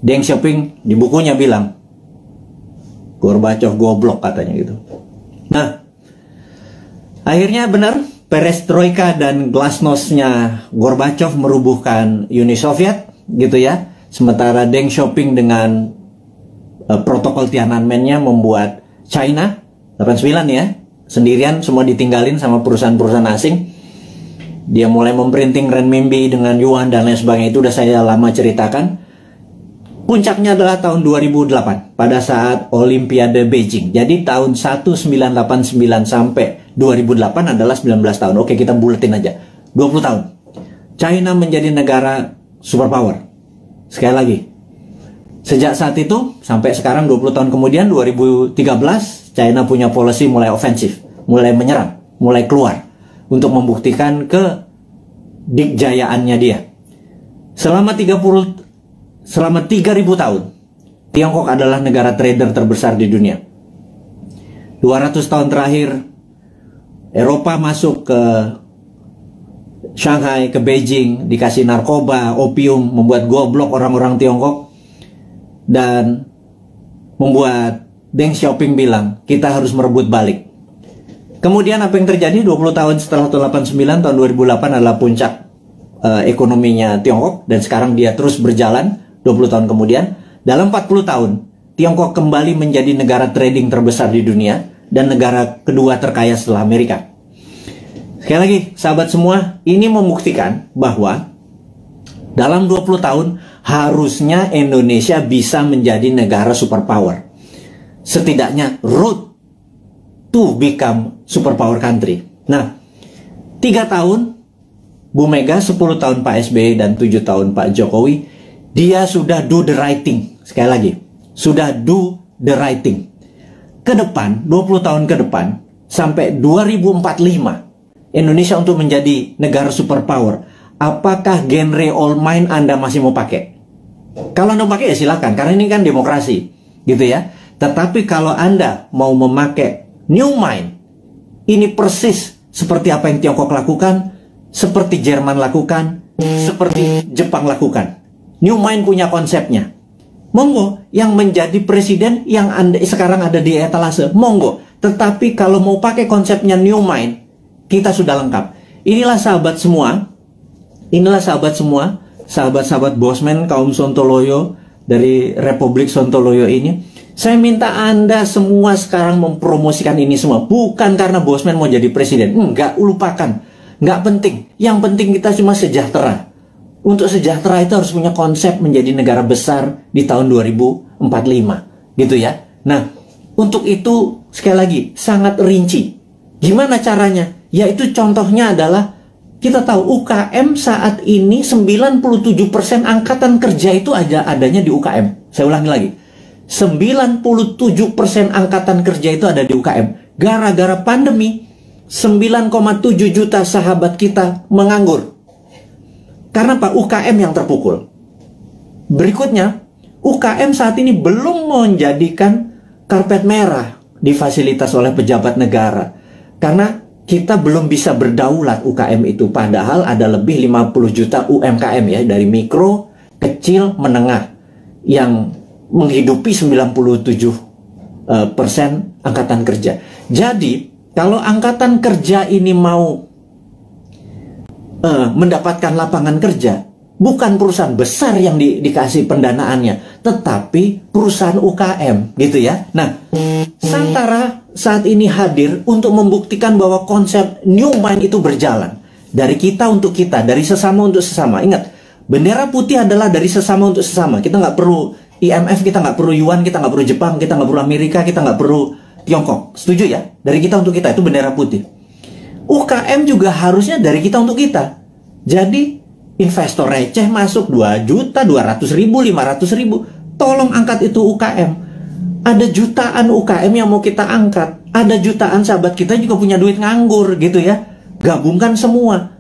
Deng Xiaoping di bukunya bilang Gorbachev goblok katanya gitu. Nah, akhirnya benar, perestroika dan glasnost-nya Gorbachev merubuhkan Uni Soviet gitu ya. Sementara Deng Xiaoping dengan protokol Tiananmen-nya membuat China 89 ya, sendirian, semua ditinggalin sama perusahaan-perusahaan asing. Dia mulai memprinting renminbi dengan yuan dan lain sebagainya, itu udah saya lama ceritakan. Puncaknya adalah tahun 2008 pada saat Olimpiade Beijing. Jadi tahun 1989 sampai 2008 adalah 19 tahun. Oke, kita buletin aja. 20 tahun. China menjadi negara superpower. Sekali lagi. Sejak saat itu sampai sekarang 20 tahun kemudian 2013, China punya policy mulai ofensif, mulai menyerang, mulai keluar untuk membuktikan kedikjayaannya dia. Selama 3.000 tahun, Tiongkok adalah negara trader terbesar di dunia. 200 tahun terakhir, Eropa masuk ke Shanghai, ke Beijing, dikasih narkoba, opium, membuat goblok orang-orang Tiongkok, dan membuat Deng Xiaoping bilang, kita harus merebut balik. Kemudian apa yang terjadi 20 tahun setelah tahun 89, tahun 2008 adalah puncak ekonominya Tiongkok, dan sekarang dia terus berjalan. 20 tahun kemudian, dalam 40 tahun, Tiongkok kembali menjadi negara trading terbesar di dunia dan negara kedua terkaya setelah Amerika. Sekali lagi, sahabat semua, ini membuktikan bahwa dalam 20 tahun harusnya Indonesia bisa menjadi negara superpower. Setidaknya road to become superpower country. Nah, 3 tahun Bu Mega, 10 tahun Pak SBY, dan 7 tahun Pak Jokowi, dia sudah do the right thing. Sekali lagi, sudah do the right thing. Ke depan, 20 tahun ke depan, sampai 2045, Indonesia untuk menjadi negara superpower, apakah genre old mind Anda masih mau pakai? Kalau Anda pakai ya silakan, karena ini kan demokrasi, gitu ya. Tetapi kalau Anda mau memakai new mind, ini persis seperti apa yang Tiongkok lakukan, seperti Jerman lakukan, seperti Jepang lakukan. New mind punya konsepnya. Monggo, yang menjadi presiden yang Anda sekarang ada di etalase, monggo. Tetapi kalau mau pakai konsepnya new mind, kita sudah lengkap. Inilah sahabat semua, sahabat-sahabat Bosman kaum Sontoloyo dari Republik Sontoloyo ini. Saya minta Anda semua sekarang mempromosikan ini semua. Bukan karena Bosman mau jadi presiden. Enggak, lupakan. Enggak penting. Yang penting kita cuma sejahtera. Untuk sejahtera itu harus punya konsep menjadi negara besar di tahun 2045. Gitu ya. Nah, untuk itu sekali lagi sangat rinci. Gimana caranya? Yaitu contohnya adalah kita tahu UKM saat ini 97% angkatan kerja itu adanya di UKM. Saya ulangi lagi. 97% angkatan kerja itu ada di UKM. Gara-gara pandemi, 9,7 juta sahabat kita menganggur. Karena Pak, UKM yang terpukul. Berikutnya, UKM saat ini belum menjadikan karpet merah difasilitasi oleh pejabat negara. Karena kita belum bisa berdaulat UKM itu. Padahal ada lebih 50 juta UMKM ya, dari mikro, kecil, menengah, yang menghidupi 97% angkatan kerja. Jadi, kalau angkatan kerja ini mau mendapatkan lapangan kerja, bukan perusahaan besar yang dikasih pendanaannya, tetapi perusahaan UKM, gitu ya. Nah, Santara saat ini hadir untuk membuktikan bahwa konsep new mind itu berjalan. Dari kita untuk kita, dari sesama untuk sesama. Ingat, bendera putih adalah dari sesama untuk sesama. Kita nggak perlu IMF, kita nggak perlu Yuan, kita nggak perlu Jepang, kita nggak perlu Amerika, kita nggak perlu Tiongkok. Setuju ya? Dari kita untuk kita, itu bendera putih. UKM juga harusnya dari kita untuk kita. Jadi investor receh masuk 2 juta, 200 ribu, 500 ribu. Tolong angkat itu UKM. Ada jutaan UKM yang mau kita angkat. Ada jutaan sahabat kita juga punya duit nganggur gitu ya. Gabungkan semua.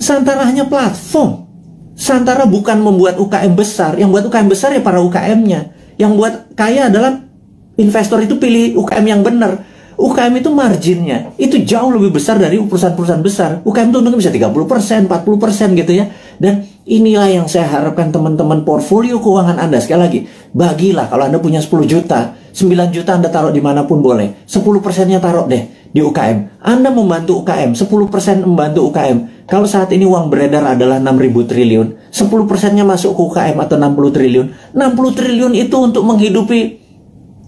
Santara hanya platform. Santara bukan membuat UKM besar. Yang buat UKM besar ya para UKM-nya. Yang buat kaya adalah investor itu pilih UKM yang benar. UKM itu marginnya itu jauh lebih besar dari perusahaan-perusahaan besar. UKM itu untungnya bisa 30%, 40% gitu ya. Dan inilah yang saya harapkan teman-teman portfolio keuangan Anda. Sekali lagi, bagilah kalau Anda punya 10 juta, 9 juta Anda taruh dimanapun boleh. 10%-nya taruh deh di UKM. Anda membantu UKM, 10% membantu UKM. Kalau saat ini uang beredar adalah 6.000 triliun, 10%-nya masuk ke UKM atau 60 triliun. 60 triliun itu untuk menghidupi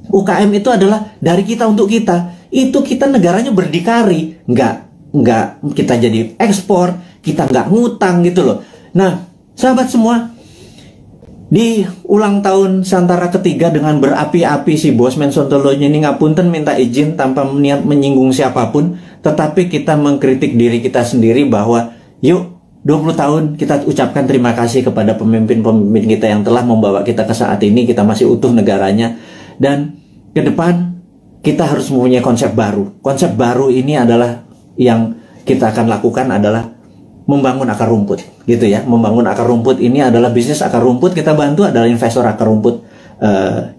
UKM itu adalah dari kita untuk kita. Itu kita negaranya berdikari. Nggak kita jadi ekspor, kita nggak ngutang gitu loh. Nah, sahabat semua, di ulang tahun Santara ketiga dengan berapi-api si Bosman Sontoloyo ini ngapunten minta izin tanpa niat menyinggung siapapun, tetapi kita mengkritik diri kita sendiri bahwa yuk 20 tahun kita ucapkan terima kasih kepada pemimpin-pemimpin kita yang telah membawa kita ke saat ini, kita masih utuh negaranya. Dan ke depan kita harus mempunyai konsep baru. Konsep baru ini adalah yang kita akan lakukan adalah membangun akar rumput, gitu ya. Membangun akar rumput ini adalah bisnis akar rumput kita bantu, adalah investor akar rumput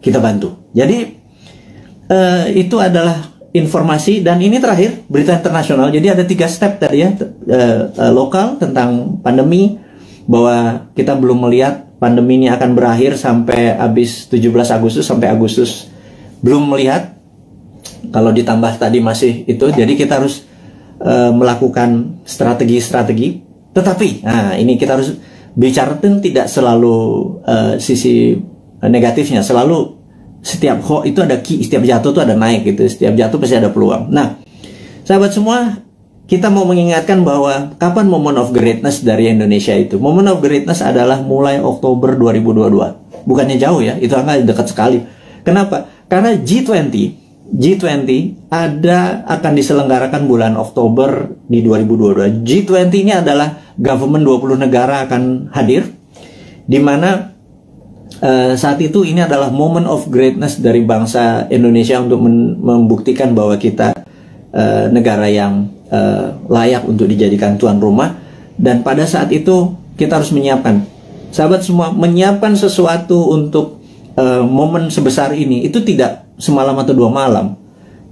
kita bantu. Jadi itu adalah informasi. Dan ini terakhir berita internasional. Jadi ada 3 step tadi ya, lokal tentang pandemi, bahwa kita belum melihat pandemi ini akan berakhir sampai habis 17 Agustus sampai Agustus, belum melihat. Kalau ditambah tadi masih itu, jadi kita harus melakukan strategi-strategi. Tetapi, nah ini kita harus bicara tidak selalu sisi negatifnya. Selalu setiap hoax itu ada key, setiap jatuh itu ada naik gitu. Setiap jatuh pasti ada peluang. Nah, sahabat semua, kita mau mengingatkan bahwa kapan moment of greatness dari Indonesia itu. Moment of greatness adalah mulai Oktober 2022. Bukannya jauh ya, itu angka dekat sekali. Kenapa? Karena G20 akan diselenggarakan bulan Oktober di 2022. G20 ini adalah government 20 negara akan hadir, di mana saat itu ini adalah moment of greatness dari bangsa Indonesia untuk membuktikan bahwa kita negara yang layak untuk dijadikan tuan rumah. Dan pada saat itu kita harus menyiapkan, sahabat semua, menyiapkan sesuatu untuk momen sebesar ini itu tidak semalam atau 2 malam.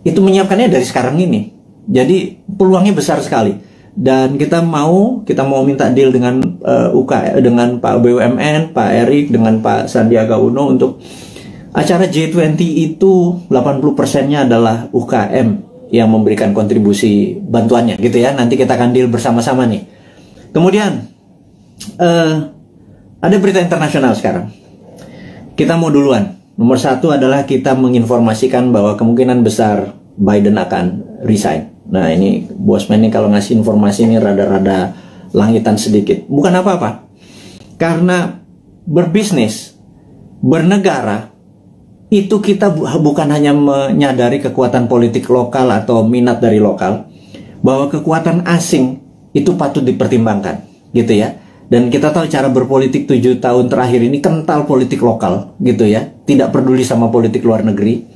Itu menyiapkannya dari sekarang ini. Jadi peluangnya besar sekali. Dan kita mau minta deal dengan dengan Pak BUMN, Pak Erik, dengan Pak Sandiaga Uno untuk acara G20 itu 80%-nya adalah UKM yang memberikan kontribusi bantuannya gitu ya. Nanti kita akan deal bersama-sama nih. Kemudian ada berita internasional sekarang. Kita mau duluan. Nomor 1 adalah kita menginformasikan bahwa kemungkinan besar Biden akan resign. Nah ini Bosman ini kalau ngasih informasi ini rada-rada langitan sedikit. Bukan apa-apa. Karena berbisnis, bernegara, itu kita bukan hanya menyadari kekuatan politik lokal atau minat dari lokal, bahwa kekuatan asing itu patut dipertimbangkan, gitu ya. Dan kita tahu cara berpolitik 7 tahun terakhir ini kental politik lokal, gitu ya. Tidak peduli sama politik luar negeri.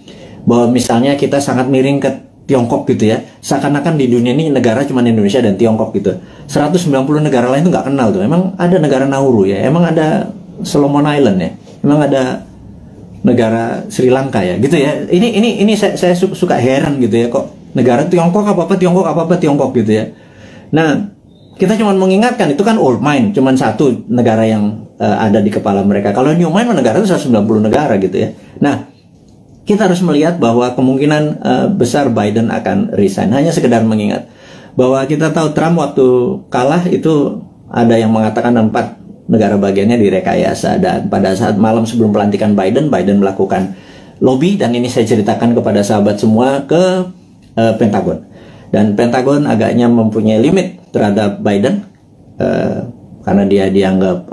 Bahwa misalnya kita sangat miring ke Tiongkok gitu ya. Seakan-akan di dunia ini negara cuma Indonesia dan Tiongkok gitu. 190 negara lain tuh nggak kenal tuh. Emang ada negara Nauru ya, emang ada Solomon Island ya, emang ada negara Sri Lanka ya, gitu ya. Ini saya suka heran gitu ya, kok negara Tiongkok apa-apa Tiongkok gitu ya. Nah, kita cuma mengingatkan itu kan old mind, cuma satu negara yang ada di kepala mereka. Kalau new mind negara itu 190 negara gitu ya. Nah, kita harus melihat bahwa kemungkinan besar Biden akan resign. Hanya sekedar mengingat bahwa kita tahu Trump waktu kalah itu ada yang mengatakan 4 negara bagiannya direkayasa, dan pada saat malam sebelum pelantikan Biden melakukan lobby, dan ini saya ceritakan kepada sahabat semua ke Pentagon. Dan Pentagon agaknya mempunyai limit terhadap Biden karena dia dianggap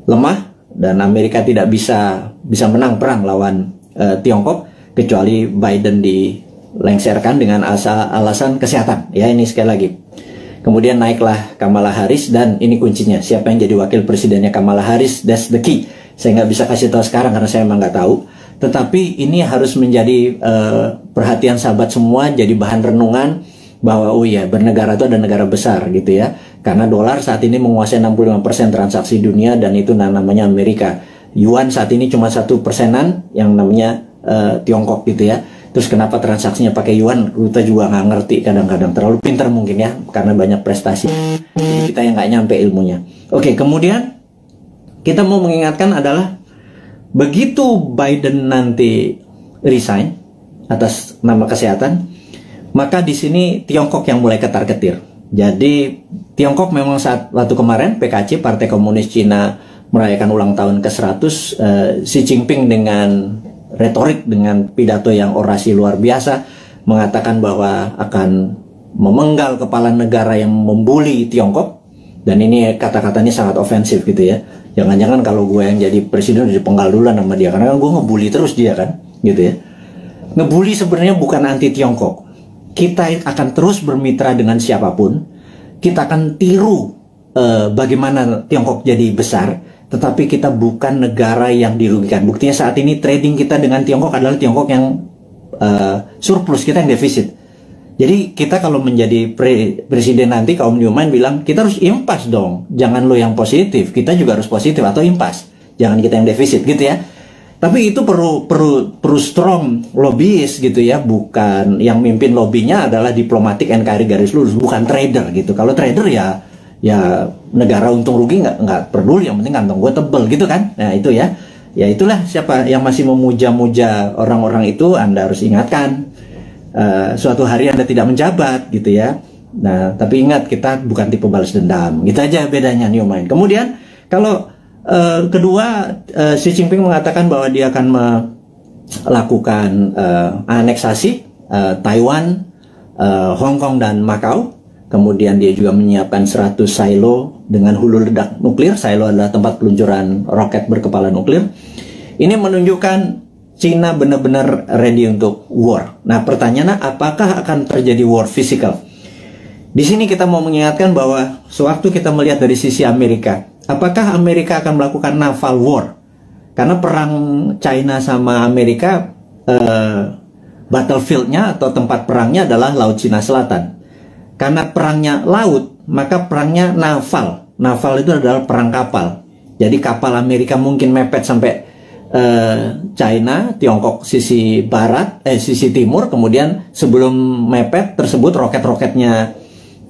lemah dan Amerika tidak bisa menang perang lawan Tiongkok kecuali Biden dilengsarkan dengan alasan kesehatan. Ya, ini sekali lagi. Kemudian naiklah Kamala Harris, dan ini kuncinya, siapa yang jadi wakil presidennya Kamala Harris, that's the key. Saya nggak bisa kasih tahu sekarang karena saya emang nggak tahu. Tetapi ini harus menjadi perhatian sahabat semua, jadi bahan renungan bahwa oh iya, bernegara itu ada negara besar gitu ya. Karena dolar saat ini menguasai 65% transaksi dunia, dan itu namanya Amerika. Yuan saat ini cuma 1%-an yang namanya Tiongkok gitu ya. Terus kenapa transaksinya pakai yuan, kita juga nggak ngerti kadang-kadang. Terlalu pintar mungkin ya, karena banyak prestasi. Jadi kita yang nggak nyampe ilmunya. Oke, kemudian kita mau mengingatkan adalah begitu Biden nanti resign atas nama kesehatan, maka di sini Tiongkok yang mulai ketar-ketir. Jadi Tiongkok memang waktu kemarin PKC, Partai Komunis Cina, merayakan ulang tahun ke-100, Xi Jinping dengan retorik, dengan pidato yang orasi luar biasa, mengatakan bahwa akan memenggal kepala negara yang membuli Tiongkok. Dan ini kata-katanya sangat ofensif gitu ya. Jangan-jangan kalau gue yang jadi presiden dipenggal duluan sama dia, karena gue ngebully terus dia kan gitu ya. Ngebully sebenarnya bukan anti Tiongkok. Kita akan terus bermitra dengan siapapun. Kita akan tiru bagaimana Tiongkok jadi besar, tetapi kita bukan negara yang dirugikan. Buktinya saat ini trading kita dengan Tiongkok adalah Tiongkok yang surplus, kita yang defisit. Jadi kita kalau menjadi presiden nanti, kaum Newman bilang kita harus impas dong, jangan lo yang positif, kita juga harus positif atau impas, jangan kita yang defisit gitu ya. Tapi itu perlu strong lobbyist gitu ya, bukan yang mimpin lobbynya adalah diplomatik NKRI garis lurus, bukan trader gitu. Kalau trader ya negara untung rugi nggak peduli, yang penting kantong gue tebel gitu kan. Nah itu ya itulah, siapa yang masih memuja-muja orang-orang itu, Anda harus ingatkan suatu hari Anda tidak menjabat gitu ya. Nah tapi ingat, kita bukan tipe balas dendam, gitu aja bedanya Newman. Kemudian kalau kedua, Xi Jinping mengatakan bahwa dia akan melakukan aneksasi Taiwan, Hong Kong dan Macau. Kemudian dia juga menyiapkan 100 silo dengan hulu ledak nuklir. Silo adalah tempat peluncuran roket berkepala nuklir. Ini menunjukkan Cina benar-benar ready untuk war. Nah pertanyaannya, apakah akan terjadi war physical? Di sini kita mau mengingatkan bahwa sewaktu kita melihat dari sisi Amerika, apakah Amerika akan melakukan naval war? Karena perang China sama Amerika battlefieldnya atau tempat perangnya adalah Laut Cina Selatan. Karena perangnya laut, maka perangnya naval. Naval itu adalah perang kapal. Jadi kapal Amerika mungkin mepet sampai China, Tiongkok sisi barat, sisi timur. Kemudian sebelum mepet tersebut, roket-roketnya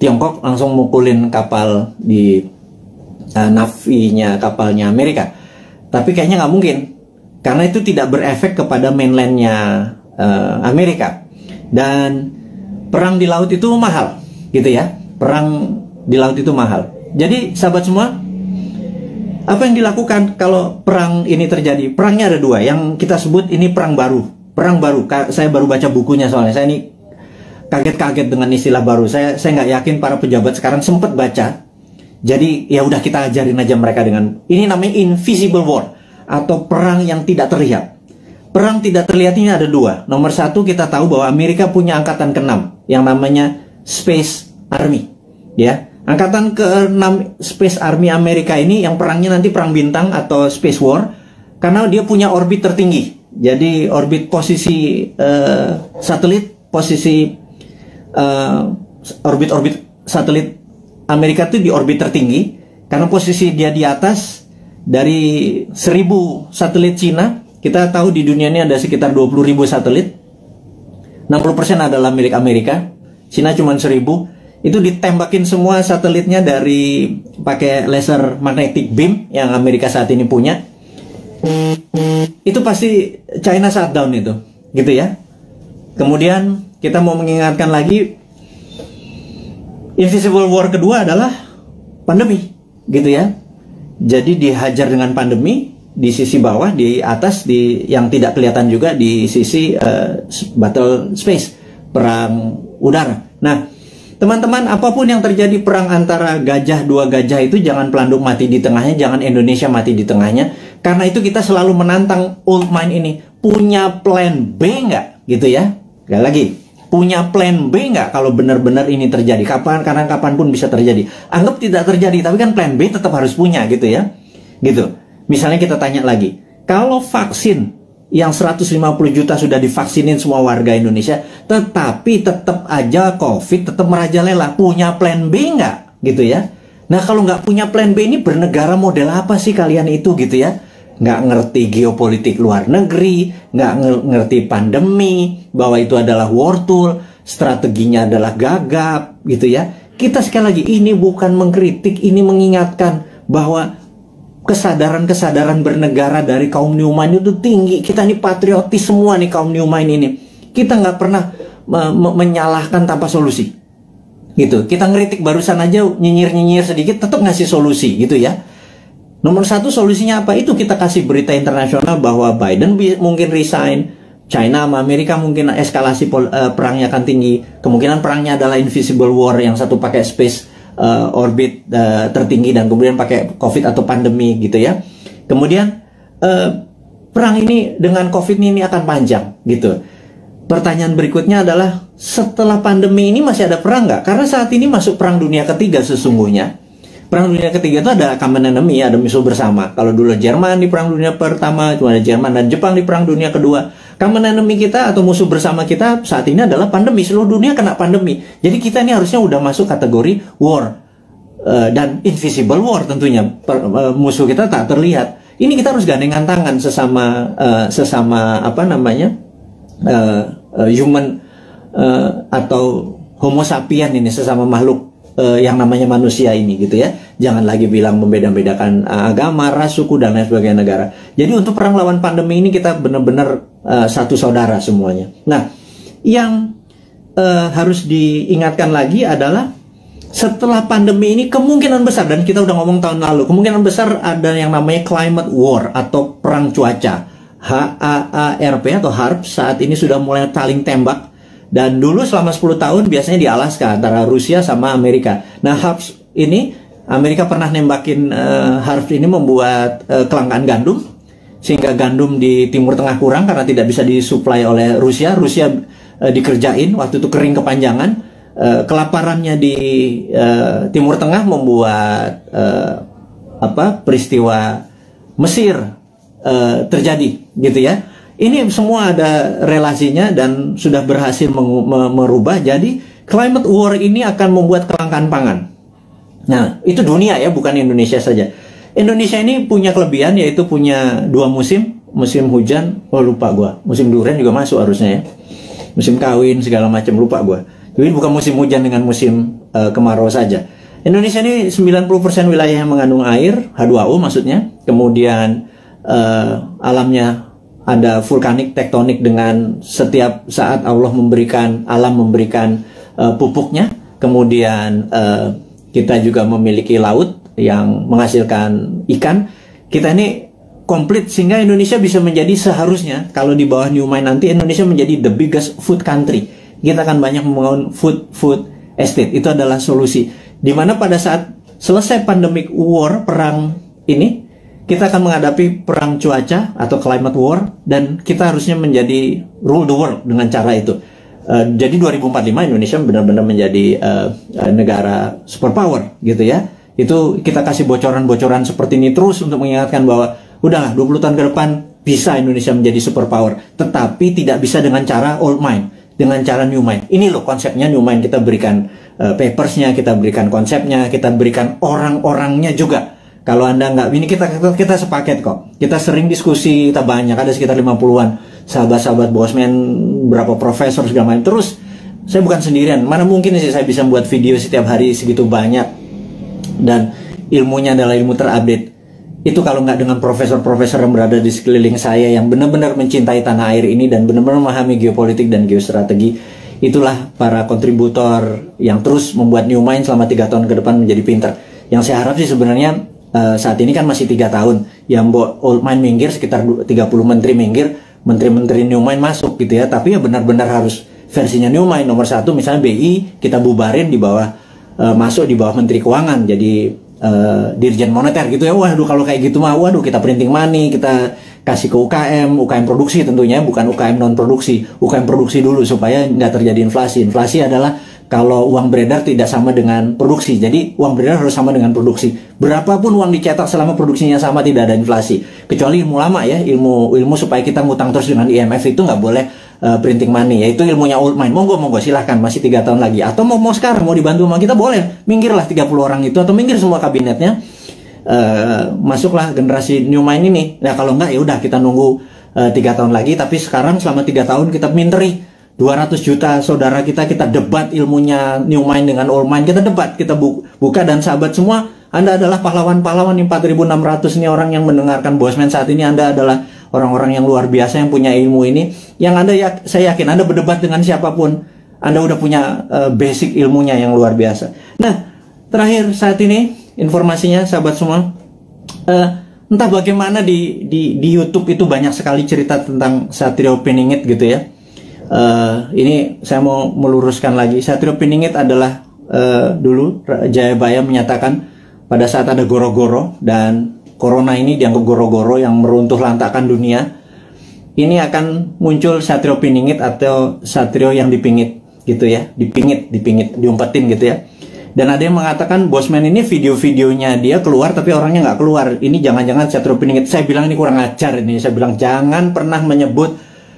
Tiongkok langsung mukulin kapal di navinya kapalnya Amerika. Tapi kayaknya nggak mungkin, karena itu tidak berefek kepada mainlandnya Amerika. Dan perang di laut itu mahal, gitu ya. Perang di laut itu mahal. Jadi sahabat semua, apa yang dilakukan kalau perang ini terjadi? Perangnya ada dua, yang kita sebut ini perang baru. Perang baru, saya baru baca bukunya soalnya. Saya ini kaget-kaget dengan istilah baru. Saya nggak yakin para pejabat sekarang sempat baca. Jadi ya udah kita ajarin aja mereka dengan ini, namanya invisible war atau perang yang tidak terlihat. Perang tidak terlihat ini ada dua. Nomor satu, kita tahu bahwa Amerika punya angkatan ke-6 yang namanya Space Army, ya. Angkatan ke-6 Space Army Amerika ini yang perangnya nanti perang bintang atau Space War, karena dia punya orbit tertinggi. Jadi orbit posisi satelit, posisi orbit satelit Amerika itu di orbit tertinggi, karena posisi dia di atas dari 1000 satelit Cina. Kita tahu di dunia ini ada sekitar 20.000 satelit. 60% adalah milik Amerika. Cina cuma 1000. Itu ditembakin semua satelitnya dari pakai laser magnetic beam yang Amerika saat ini punya. Itu pasti China shutdown itu, gitu ya. Kemudian kita mau mengingatkan lagi, invisible war kedua adalah pandemi, gitu ya. Jadi dihajar dengan pandemi di sisi bawah, di atas, di yang tidak kelihatan juga di sisi battle space, perang udara. Nah, teman-teman, apapun yang terjadi perang antara gajah, dua gajah itu jangan pelanduk mati di tengahnya, jangan Indonesia mati di tengahnya. Karena itu kita selalu menantang old mind ini. Punya plan B nggak? Gitu ya. Sekali lagi, punya plan B nggak kalau benar-benar ini terjadi? Karena kapanpun bisa terjadi. Anggap tidak terjadi, tapi kan plan B tetap harus punya, gitu ya. Gitu. Misalnya kita tanya lagi, kalau vaksin yang 150 juta sudah divaksinin semua warga Indonesia, tetapi tetap aja COVID tetap merajalela, punya plan B nggak? Gitu ya. Nah, kalau nggak punya plan B, ini bernegara model apa sih kalian itu, gitu ya? Nggak ngerti geopolitik luar negeri, nggak ngerti pandemi, bahwa itu adalah war tool, strateginya adalah gagap, gitu ya. Kita sekali lagi, ini bukan mengkritik, ini mengingatkan bahwa kesadaran bernegara dari kaum New Mind itu tinggi. Kita ini patriotis semua nih, kaum New Mind ini. Kita nggak pernah menyalahkan tanpa solusi, gitu. Kita ngeritik barusan aja, nyinyir sedikit, tetap ngasih solusi, gitu ya. Nomor satu, solusinya apa? Itu kita kasih berita internasional bahwa Biden mungkin resign, China sama Amerika mungkin eskalasi perangnya akan tinggi. Kemungkinan perangnya adalah invisible war, yang satu pakai space orbit tertinggi, dan kemudian pakai COVID atau pandemi, gitu ya. Kemudian perang ini dengan COVID ini akan panjang, gitu. Pertanyaan berikutnya adalah, setelah pandemi ini masih ada perang nggak? Karena saat ini masuk perang dunia ketiga sesungguhnya. Perang dunia ketiga itu ada common enemy, ada musuh bersama. Kalau dulu Jerman di perang dunia pertama, cuma ada Jerman dan Jepang di perang dunia kedua. Common enemy kita atau musuh bersama kita saat ini adalah pandemi. Seluruh dunia kena pandemi. Jadi kita ini harusnya udah masuk kategori war. Dan invisible war tentunya. Musuh kita tak terlihat. Ini kita harus gandengan tangan sesama apa namanya, human atau homo sapien ini, sesama makhluk yang namanya manusia ini, gitu ya. Jangan lagi bilang membeda-bedakan agama, ras, suku, dan lain sebagainya negara. Jadi untuk perang lawan pandemi ini kita benar-benar satu saudara semuanya. Nah, yang harus diingatkan lagi adalah setelah pandemi ini kemungkinan besar, dan kita udah ngomong tahun lalu, kemungkinan besar ada yang namanya climate war atau perang cuaca. HAARP atau HARP saat ini sudah mulai saling tembak. Dan dulu selama 10 tahun biasanya di Alaska antara Rusia sama Amerika. Nah, HARP ini, Amerika pernah nembakin HARP ini membuat kelangkaan gandum, sehingga gandum di Timur Tengah kurang karena tidak bisa disuplai oleh Rusia. Rusia dikerjain, waktu itu kering kepanjangan. Kelaparannya di Timur Tengah membuat peristiwa Mesir terjadi, gitu ya. Ini semua ada relasinya dan sudah berhasil merubah. Jadi climate war ini akan membuat kelangkaan pangan. Nah, itu dunia ya, bukan Indonesia saja. Indonesia ini punya kelebihan, yaitu punya 2 musim. Musim hujan, lupa gua. Musim durian juga masuk harusnya ya. Musim kawin segala macam, lupa gua. Jadi bukan musim hujan dengan musim kemarau saja. Indonesia ini 90% wilayah yang mengandung air, H2O maksudnya. Kemudian alamnya ada vulkanik, tektonik, dengan setiap saat Allah memberikan, alam memberikan pupuknya. Kemudian kita juga memiliki laut yang menghasilkan ikan. Kita ini komplit sehingga Indonesia bisa menjadi, seharusnya kalau di bawah New Mind nanti, Indonesia menjadi the biggest food country. Kita akan banyak membangun food estate. Itu adalah solusi. Dimana pada saat selesai pandemic war, perang ini, kita akan menghadapi perang cuaca atau climate war, dan kita harusnya menjadi rule the world dengan cara itu. Jadi 2045 Indonesia benar-benar menjadi negara superpower gitu ya. Itu kita kasih bocoran-bocoran seperti ini terus untuk mengingatkan bahwa udahlah 20 tahun ke depan bisa Indonesia menjadi superpower, tetapi tidak bisa dengan cara old mind, dengan cara new mind. Ini loh konsepnya new mind. Kita berikan papersnya, kita berikan konsepnya, kita berikan orang-orangnya juga. Kalau Anda nggak, ini kita sepaket kok. Kita sering diskusi, kita banyak, ada sekitar 50-an sahabat-sahabat Bosman, berapa profesor segala macam. Terus saya bukan sendirian. Mana mungkin sih saya bisa buat video setiap hari segitu banyak, dan ilmunya adalah ilmu terupdate. Itu kalau nggak dengan profesor-profesor yang berada di sekeliling saya yang benar-benar mencintai tanah air ini dan benar-benar memahami geopolitik dan geostrategi. Itulah para kontributor yang terus membuat New Mind selama 3 tahun ke depan menjadi pintar. Yang saya harap sih sebenarnya saat ini kan masih 3 tahun, yang old mind minggir, sekitar 30 menteri minggir, menteri-menteri New Mind masuk gitu ya. Tapi ya benar-benar harus versinya New Mind. Nomor 1 misalnya BI kita bubarin di bawah, masuk di bawah Menteri Keuangan, jadi Dirjen Moneter gitu ya. Waduh, kalau kayak gitu mah waduh, kita printing money, kita kasih ke UKM produksi tentunya, bukan UKM non produksi, UKM produksi dulu supaya nggak terjadi inflasi. Inflasi adalah kalau uang beredar tidak sama dengan produksi. Jadi uang beredar harus sama dengan produksi. Berapapun uang dicetak selama produksinya sama, tidak ada inflasi. Kecuali ilmu lama ya, ilmu supaya kita ngutang terus dengan IMF itu nggak boleh printing money. Yaitu ilmunya old mind. Monggo silahkan, masih 3 tahun lagi. Atau mau sekarang mau dibantu sama kita boleh. Minggirlah 30 orang itu, atau minggir semua kabinetnya. Masuklah generasi New Mind ini. Nah kalau enggak ya udah kita nunggu 3 tahun lagi. Tapi sekarang selama 3 tahun kita minteri 200 juta saudara kita debat ilmunya New Mind dengan Old Mind. Kita debat, kita buka, dan sahabat semua, Anda adalah pahlawan-pahlawan. 4.600 ini orang yang mendengarkan Bosman saat ini. Anda adalah orang-orang yang luar biasa yang punya ilmu ini. Yang Anda saya yakin Anda berdebat dengan siapapun, Anda udah punya basic ilmunya yang luar biasa. Nah, terakhir saat ini informasinya sahabat semua, entah bagaimana di YouTube itu banyak sekali cerita tentang Satrio Piningit gitu ya. Ini saya mau meluruskan lagi. Satrio Piningit adalah dulu Jayabaya menyatakan pada saat ada goro-goro, dan corona ini dianggap goro-goro yang meruntuh lantakan dunia, ini akan muncul Satrio Piningit atau Satrio yang dipingit gitu ya, dipingit, diumpetin gitu ya. Dan ada yang mengatakan Bosman ini video-videonya dia keluar tapi orangnya nggak keluar. Ini jangan-jangan Satrio Piningit. Saya bilang ini kurang ajar ini. Saya bilang jangan pernah menyebut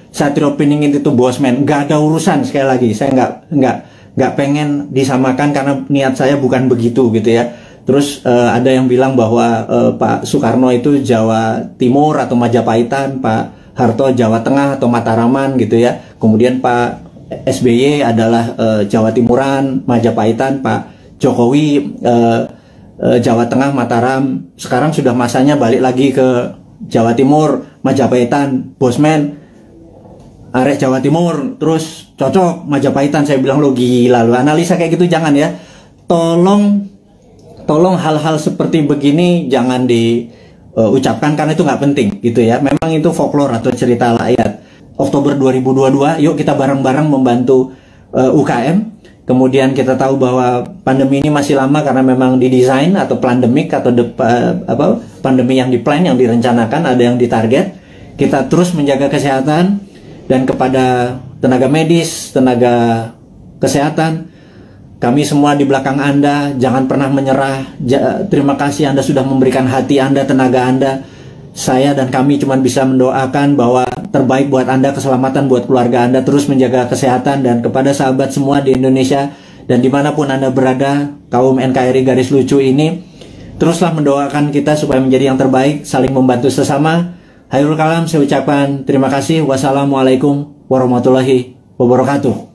Satrio Piningit itu Bosman. Nggak ada urusan, sekali lagi. Saya nggak pengen disamakan karena niat saya bukan begitu gitu ya. Terus ada yang bilang bahwa Pak Soekarno itu Jawa Timur atau Majapahitan, Pak Harto Jawa Tengah atau Mataraman gitu ya. Kemudian Pak SBY adalah Jawa Timuran, Majapahitan, Pak Jokowi Jawa Tengah, Mataram. Sekarang sudah masanya balik lagi ke Jawa Timur, Majapahitan, Bosman, arek Jawa Timur, terus cocok Majapahitan. Saya bilang lo gila, lo analisa kayak gitu jangan ya. Tolong hal-hal seperti begini jangan diucapkan karena itu nggak penting gitu ya. Memang itu folklore atau cerita rakyat. Oktober 2022, yuk kita bareng-bareng membantu UKM. Kemudian kita tahu bahwa pandemi ini masih lama karena memang didesain atau pandemik atau pandemi yang diplan, yang direncanakan, ada yang ditarget. Kita terus menjaga kesehatan, dan kepada tenaga medis, tenaga kesehatan, kami semua di belakang Anda, jangan pernah menyerah. Terima kasih Anda sudah memberikan hati Anda, tenaga Anda. Saya dan kami cuma bisa mendoakan bahwa terbaik buat Anda, keselamatan buat keluarga Anda, terus menjaga kesehatan. Dan kepada sahabat semua di Indonesia dan dimanapun Anda berada, kaum NKRI garis lucu ini, teruslah mendoakan kita supaya menjadi yang terbaik, saling membantu sesama. Hairul kalam, saya ucapkan terima kasih. Wassalamualaikum warahmatullahi wabarakatuh.